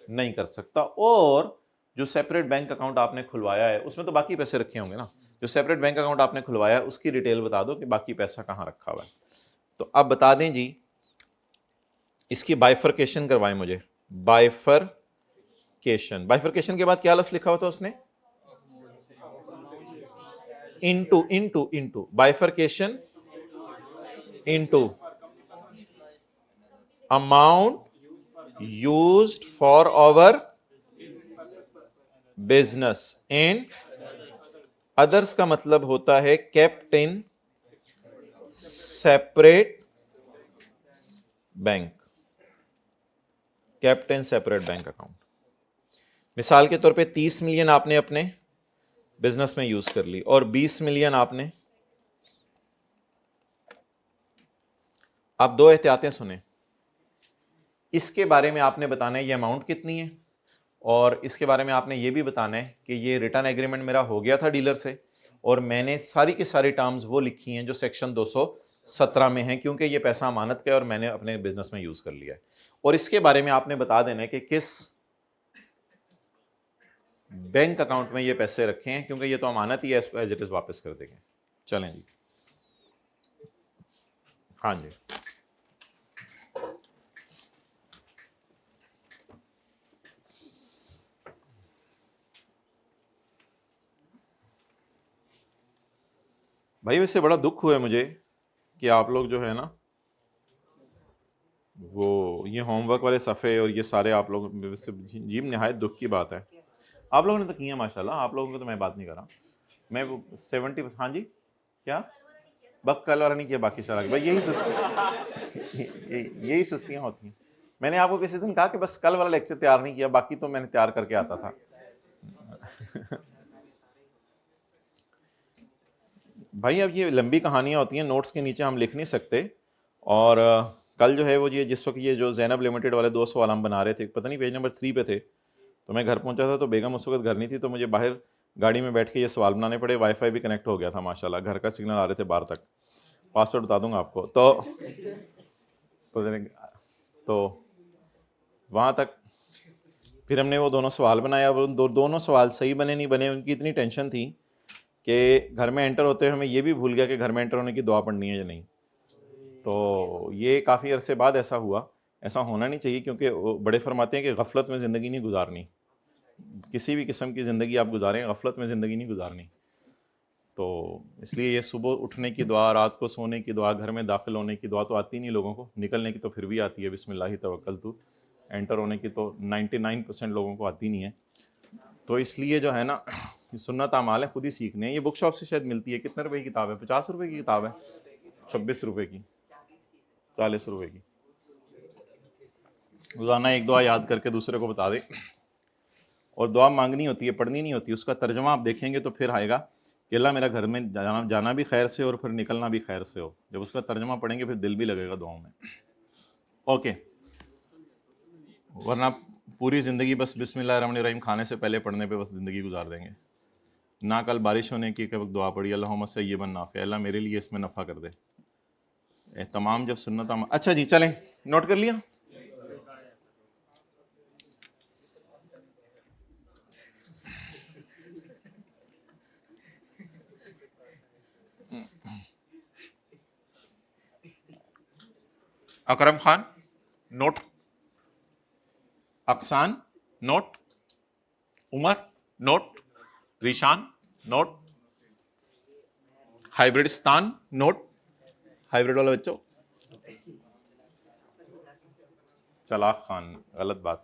नहीं कर सकता। और जो सेपरेट बैंक अकाउंट आपने खुलवाया है उसमें तो बाकी पैसे रखे होंगे ना, जो सेपरेट बैंक अकाउंट आपने खुलवाया है उसकी डिटेल बता दो कि बाकी पैसा कहां रखा हुआ है। तो अब बता दें जी, इसकी बाइफर्केशन करवाएं मुझे। बाइफर्केशन, बाइफर्केशन के बाद क्या लफ्ज लिखा हुआ था उसने? Into, into, into, bifurcation into amount used for our business and others का मतलब होता है kept in separate bank, kept in separate bank account. मिसाल के तौर पे 30 मिलियन आपने अपने बिजनेस में यूज कर ली और 20 मिलियन आपने, आप दो एहतियातें सुने, इसके बारे में आपने बताना है ये अमाउंट कितनी है और इसके बारे में आपने ये भी बताना है कि ये रिटर्न एग्रीमेंट मेरा हो गया था डीलर से और मैंने सारी की सारी टर्म्स वो लिखी हैं जो सेक्शन 217 में हैं, क्योंकि ये पैसा अमानत का है और मैंने अपने बिजनेस में यूज कर लिया है। और इसके बारे में आपने बता देना है कि किस बैंक अकाउंट में ये पैसे रखे हैं, क्योंकि ये तो अमानत ही है, इसको एज इट इज वापस कर देंगे। चलें जी, हाँ जी। भाई वैसे बड़ा दुख हुआ है मुझे कि आप लोग जो है ना वो ये होमवर्क वाले सफ़े और ये सारे आप लोग, जी नहायत दुख की बात है। आप लोगों ने तो किया माशाल्लाह, आप लोगों को तो मैं बात नहीं कर रहा, मैं वो 70, हाँ जी क्या बस कल वाला नहीं किया, बाकी सारा भाई यही सुस्ती यही सुस्तियाँ होती हैं। मैंने आपको किसी दिन कहा कि बस कल वाला लेक्चर तैयार नहीं किया, बाकी तो मैंने तैयार करके आता था। भाई अब ये लंबी कहानियाँ होती हैं, नोट्स के नीचे हम लिख नहीं सकते। और कल जो है वो ये जिस वक्त ये जो ज़ैनब लिमिटेड वाले 2 सवाल हम बना रहे थे, पता नहीं पेज नंबर 3 पे थे, तो मैं घर पहुंचा था तो बेगम उस वक्त घर नहीं थी, तो मुझे बाहर गाड़ी में बैठ के ये सवाल बनाने पड़े। वाईफाई भी कनेक्ट हो गया था माशाल्लाह, घर का सिग्नल आ रहे थे बाहर तक, पासवर्ड बता दूंगा आपको। तो वहाँ तक फिर हमने वो दोनों सवाल बनाया, वो दोनों सवाल सही बने नहीं बने, उनकी इतनी टेंशन थी कि घर में एंटर होते हुए हमें ये भी भूल गया कि घर में एंटर होने की दुआ पढ़नी है या नहीं। तो ये काफ़ी अरसे बाद ऐसा हुआ, ऐसा होना नहीं चाहिए, क्योंकि बड़े फरमाते हैं कि गफलत में ज़िंदगी नहीं गुजारनी, किसी भी किस्म की ज़िंदगी आप गुजारें, गफलत में ज़िंदगी नहीं गुजारनी। तो इसलिए ये सुबह उठने की दुआ, रात को सोने की दुआ, घर में दाखिल होने की दुआ तो आती नहीं लोगों को, निकलने की तो फिर भी आती है, बिस्मिल्लाह तवक्कलतु, एंटर होने की तो 99% लोगों को आती नहीं है। तो इसलिए जो है ना सुन्नत अमाल है, खुद ही सीखने हैं। ये बुक शॉप से शायद मिलती है, कितने रुपए की किताब है? 50 रुपए की किताब है, 26 रुपए की, 40 रुपए की। रोज़ाना एक दुआ याद करके दूसरे को बता दे, और दुआ मांगनी होती है, पढ़नी नहीं होती। उसका तर्जमा आप देखेंगे तो फिर आएगा कि अल्लाह मेरा घर में जाना भी खैर से और फिर निकलना भी खैर से हो। जब उसका तर्जमा पढ़ेंगे फिर दिल भी लगेगा दुआओं में। ओके, वरना पूरी ज़िंदगी बस बिस्मिल्लाहिर्रहमानिर्रहीम खाने से पहले पढ़ने पे बस ज़िंदगी गुजार देंगे। ना कल बारिश होने की कब दुआ पड़ी, अल्लाहुम्मा सय्यिबन नाफ़िअ, अल्लाह मेरे लिए इसमें नफ़ा कर दे। तमाम जब सुन्नत, अच्छा जी चलें, नोट कर लिया। अकरम खान नोट, अकसान note, Umar note, Rishan note, हाइब्रिडिस्तान नोट, हाइब्रिड वाला बच्चों, चलाक खान गलत बात।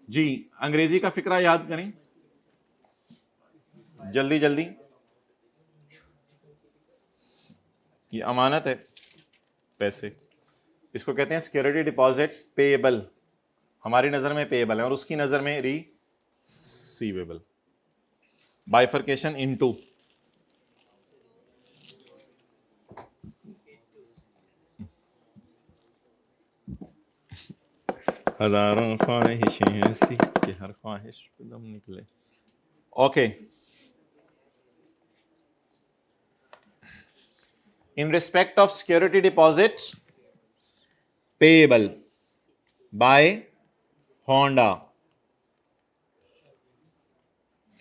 जी अंग्रेजी का फिक्रा याद करें। जल्दी जल्दी, ये अमानत है पैसे, इसको कहते हैं सिक्योरिटी डिपॉजिट पेएबल, हमारी नजर में पेएबल है और उसकी नजर में रिसीवेबल। बाइफर्केशन इनटू, हजारों ख्वाहिशें ऐसी कि हर ख्वाहिश पे दम निकले। Okay, in respect of security deposit payable by Honda,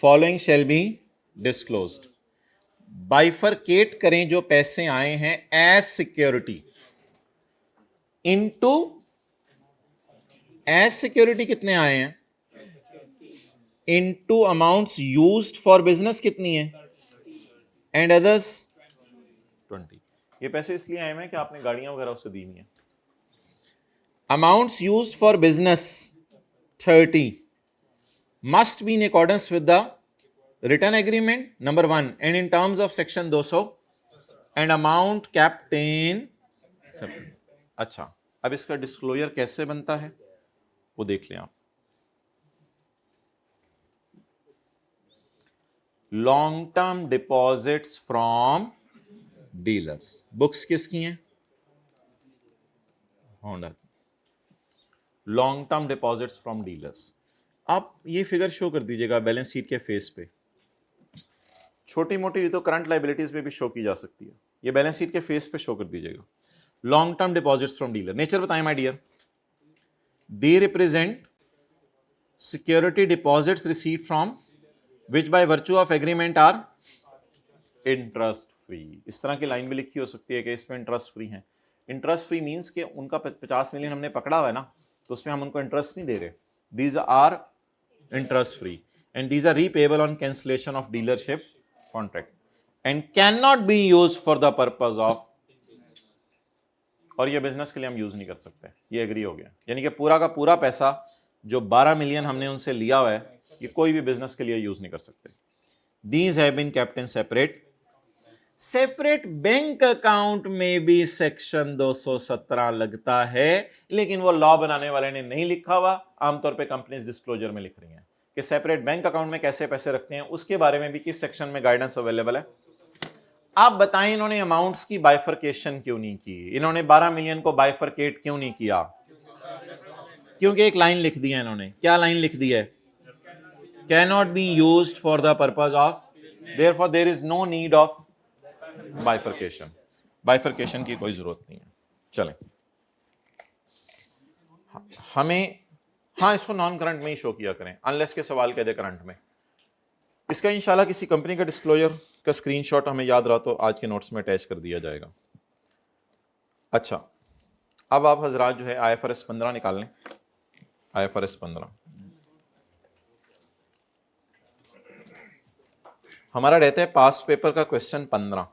following shall be disclosed। Bifurcate करें जो पैसे आए हैं as security into, as security कितने आए हैं, into amounts used for business कितनी है, एंड अदर्स 20। ये पैसे इसलिए आए हैं कि आपने गाड़ियां वगैरह उससे दी नहीं है। Amounts used for business 30 must be in accordance with the return agreement number 1 and in terms of section 200 and amount capped in separate. अच्छा, अब इसका डिस्क्लोजर कैसे बनता है वो देख लें आप। Long term deposits from dealers, books किसकी हैं, होंडा की। Long term deposits from dealers, आप ये फिगर शो कर दीजिएगा बैलेंस शीट के फेस पे, छोटी मोटी तो करंट लाइबिलिटीज पे भी शो की जा सकती है, ये बैलेंस शीट के फेस पे शो कर दीजिएगा। Long term deposits from dealer, nature बताएं my dear. They represent security deposits received from which by virtue of agreement are interest free. इस तरह की लाइन भी लिखी हो सकती है कि इसमें इंटरेस्ट फ्री है। इंटरेस्ट फ्री मींस कि उनका 50 मिलियन हमने पकड़ा हुआ है ना, तो उसमें हम उनको इंटरेस्ट नहीं दे रहे। These are interest free and these are repayable on cancellation of dealership contract and can not be use for the purpose of, और ये बिजनेस के लिए हम यूज नहीं कर सकते। ये एग्री हो गया, यानी कि पूरा का पूरा पैसा जो 12 मिलियन हमने उनसे लिया हुआ है, ये कोई भी बिजनेस के लिए यूज नहीं कर सकते। These have been kept in separate bank account में भी सेक्शन 217 लगता है, लेकिन वो लॉ बनाने वाले ने नहीं लिखा हुआ। आमतौर पे कंपनीज डिस्क्लोजर में लिख रही हैं कि सेपरेट बैंक अकाउंट में कैसे पैसे रखते हैं, उसके बारे में भी किस सेक्शन में गाइडेंस अवेलेबल है। आप बताएं इन्होंने अमाउंट्स की बाइफर्केशन क्यों नहीं की, इन्होंने 12 मिलियन को बाइफर्केट क्यों नहीं किया, क्योंकि एक लाइन लिख दी है इन्होंने। क्या लाइन लिख दी है, can not be used for the purpose of, therefore there is no need of bifurcation. Bifurcation की कोई जरूरत नहीं है। चलें, हमें, हाँ इसको नॉन करंट में ही शो किया करें अनलेस के सवाल कह दे करंट में। इसका इंशाल्लाह किसी कंपनी का डिस्क्लोजर का स्क्रीनशॉट हमें याद रहा तो आज के नोट्स में अटैच कर दिया जाएगा। अच्छा, अब आप हजरात जो है IFRS 15 निकाल लें। IFRS 15 हमारा रहता है पास पेपर का क्वेश्चन 15।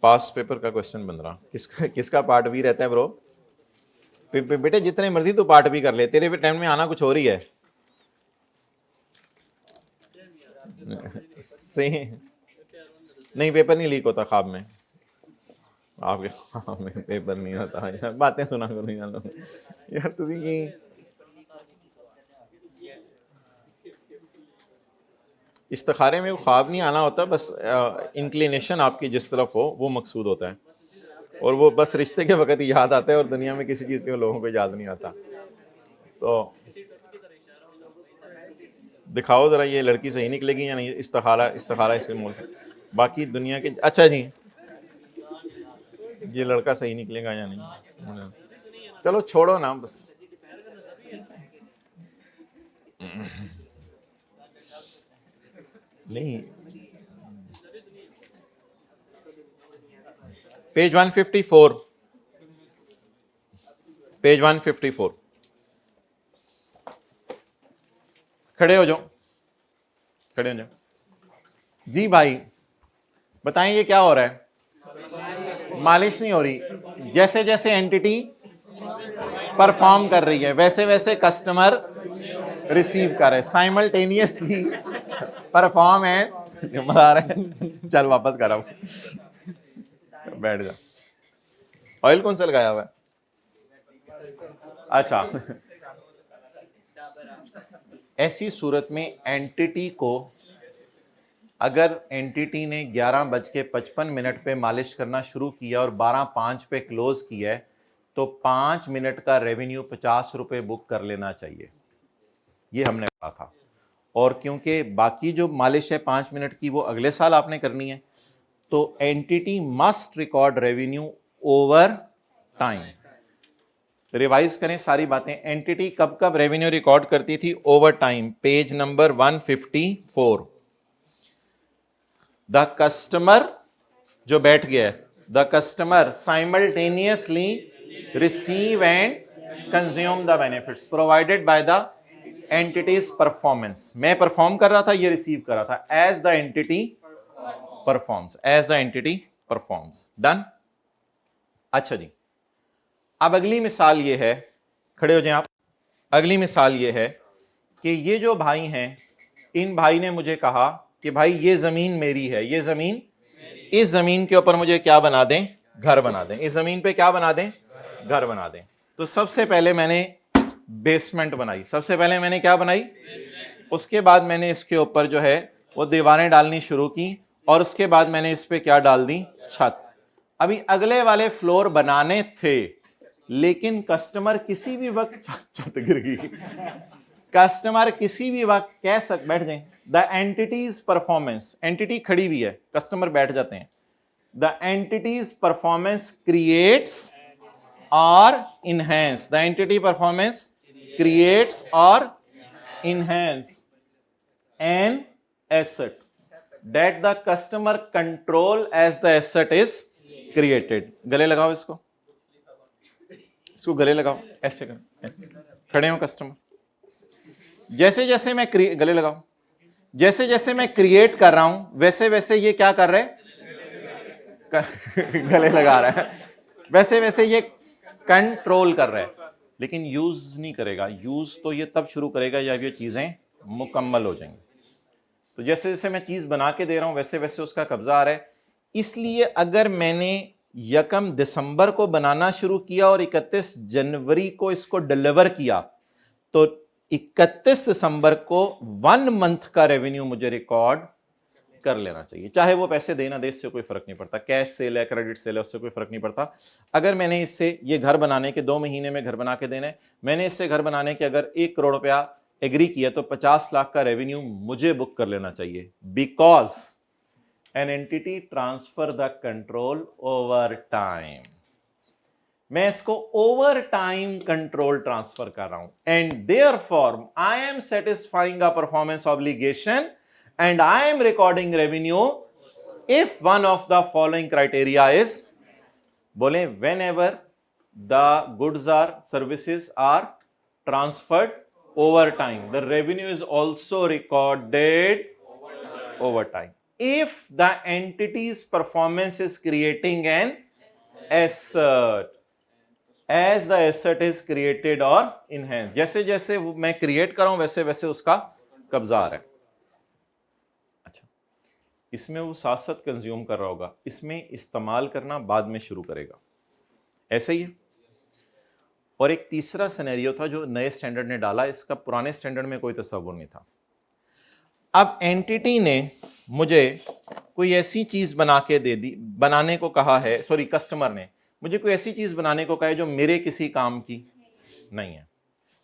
पास पेपर का क्वेश्चन 15 किसका पार्ट भी रहता है ब्रो? बेटे जितने मर्जी तो पार्ट भी कर ले, तेरे टाइम में आना कुछ हो रही है। सही नहीं, पेपर नहीं लीक होता ख्वाब में, आपके ख्वाब में पेपर नहीं होता यार, बातें सुना करो यार तुझी की। इस्तिखारे में ख्वाब नहीं आना होता, बस इंक्लिनेशन आपकी जिस तरफ हो वो मकसूद होता है, और वो बस रिश्ते के वक्त ही याद आता है और दुनिया में किसी चीज़ के लोगों को याद नहीं आता। तो दिखाओ ज़रा ये लड़की सही निकलेगी या नहीं, इस्तिखारा इसके मुल्क, बाकी दुनिया के। अच्छा जी, ये लड़का सही निकलेगा या नहीं, चलो छोड़ो ना बस। नहीं, पेज 154, पेज 154, खड़े हो जाओ, खड़े हो जाओ जी भाई। बताएं ये क्या हो रहा है? मालिश नहीं हो रही, जैसे जैसे एंटिटी परफॉर्म कर रही है वैसे वैसे कस्टमर रिसीव कर रहे, साइमल्टेनियसली परफॉर्म है, मरा रहे। चल वापस कर अब, बैठ जा। ऑयल कौन सा लगाया हुआ है? अच्छा, ऐसी सूरत में एंटिटी को, अगर एंटिटी ने 11:55 पे मालिश करना शुरू किया और 12:05 पे क्लोज किया है, तो 5 मिनट का रेवेन्यू 50 रुपए बुक कर लेना चाहिए, ये हमने कहा था। और क्योंकि बाकी जो मालिश है 5 मिनट की वो अगले साल आपने करनी है, तो entity must record revenue over time. Revise करें सारी बातें, एंटिटी कब कब रेवेन्यू रिकॉर्ड करती थी? Over time. Page number 154। The customer, जो बैठ गया है, the customer simultaneously receive and consume the benefits provided by the entity's performance. मैं परफॉर्म कर रहा था, ये रिसीव कर रहा था। As the entity performs, as the entity performs. Done. अच्छा जी, अब अगली मिसाल ये है, खड़े हो जाएं आप। अगली मिसाल ये है कि ये जो भाई हैं, इन भाई ने मुझे कहा कि भाई ये जमीन मेरी है, ये जमीन, इस जमीन के ऊपर मुझे क्या बना दें? घर बना दें। इस जमीन पे क्या बना दें? घर बना दें। तो सबसे पहले मैंने बेसमेंट बनाई, सबसे पहले मैंने क्या बनाई? उसके बाद मैंने इसके ऊपर जो है वो दीवारें डालनी शुरू की, और उसके बाद मैंने इस पे क्या डाल दी? छत। अभी अगले वाले फ्लोर बनाने थे, लेकिन कस्टमर किसी भी वक्त छत गिर गई। कस्टमर किसी भी वक्त कह सक, बैठ जाए, द एंटिटीज परफॉर्मेंस, एंटिटी खड़ी हुई है, कस्टमर बैठ जाते हैं। The entity's performance creates or enhance, the entity performance creates or enhance an asset that the customer control as the asset is created. गले लगाओ इसको, इसको गले लगाओ, ऐसे करो, खड़े हो कस्टमर। जैसे जैसे मैं गले लगाओ, जैसे जैसे मैं क्रिएट कर रहा हूं, वैसे वैसे ये क्या कर रहे गले लगा रहा है, वैसे वैसे ये कंट्रोल कर रहा है, लेकिन यूज नहीं करेगा। यूज तो ये तब शुरू करेगा जब ये चीजें मुकम्मल हो जाएंगी। तो जैसे जैसे मैं चीज बना के दे रहा हूं, वैसे वैसे उसका कब्जा आ रहा है। इसलिए अगर मैंने 1 दिसंबर को बनाना शुरू किया और 31 जनवरी को इसको डिलीवर किया, तो 31 दिसंबर को 1 मंथ का रेवेन्यू मुझे रिकॉर्ड कर लेना चाहिए। चाहे वो पैसे देना दे, इससे कोई फर्क नहीं पड़ता। कैश सेल है, क्रेडिट सेल है, उससे कोई फर्क नहीं पड़ता। अगर मैंने इससे ये घर बनाने के 2 महीने में घर बना के देने, मैंने इससे घर बनाने के अगर 1 करोड़ रुपया एग्री किया, तो 50 लाख का रेवेन्यू मुझे बुक कर लेना चाहिए, because an entity transfer the control over time. मैं इसको ओवर टाइम कंट्रोल ट्रांसफर कर रहा हूं, and therefore I am satisfying a performance obligation and I am recording revenue if one of the following criteria is, बोले, whenever the goods or services are transferred over time, the revenue is also recorded over time. If the entity's performance is creating an asset, as the asset is created or enhanced, जैसे जैसे मैं create कर रहा हूं, वैसे वैसे उसका कब्जा आ रहा है। इसमें वो साथ साथ कंज्यूम कर रहा होगा, इसमें इस्तेमाल करना बाद में शुरू करेगा, ऐसे ही है। और एक तीसरा सिनेरियो था जो नए स्टैंडर्ड ने डाला, इसका पुराने स्टैंडर्ड में कोई तस्वुर नहीं था। अब एंटिटी ने मुझे कोई ऐसी चीज बना के दे दी, बनाने को कहा है, सॉरी कस्टमर ने मुझे कोई ऐसी चीज बनाने को कहा है जो मेरे किसी काम की नहीं है।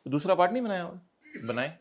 तो दूसरा पार्ट नहीं बनाया हुआ, बनाए।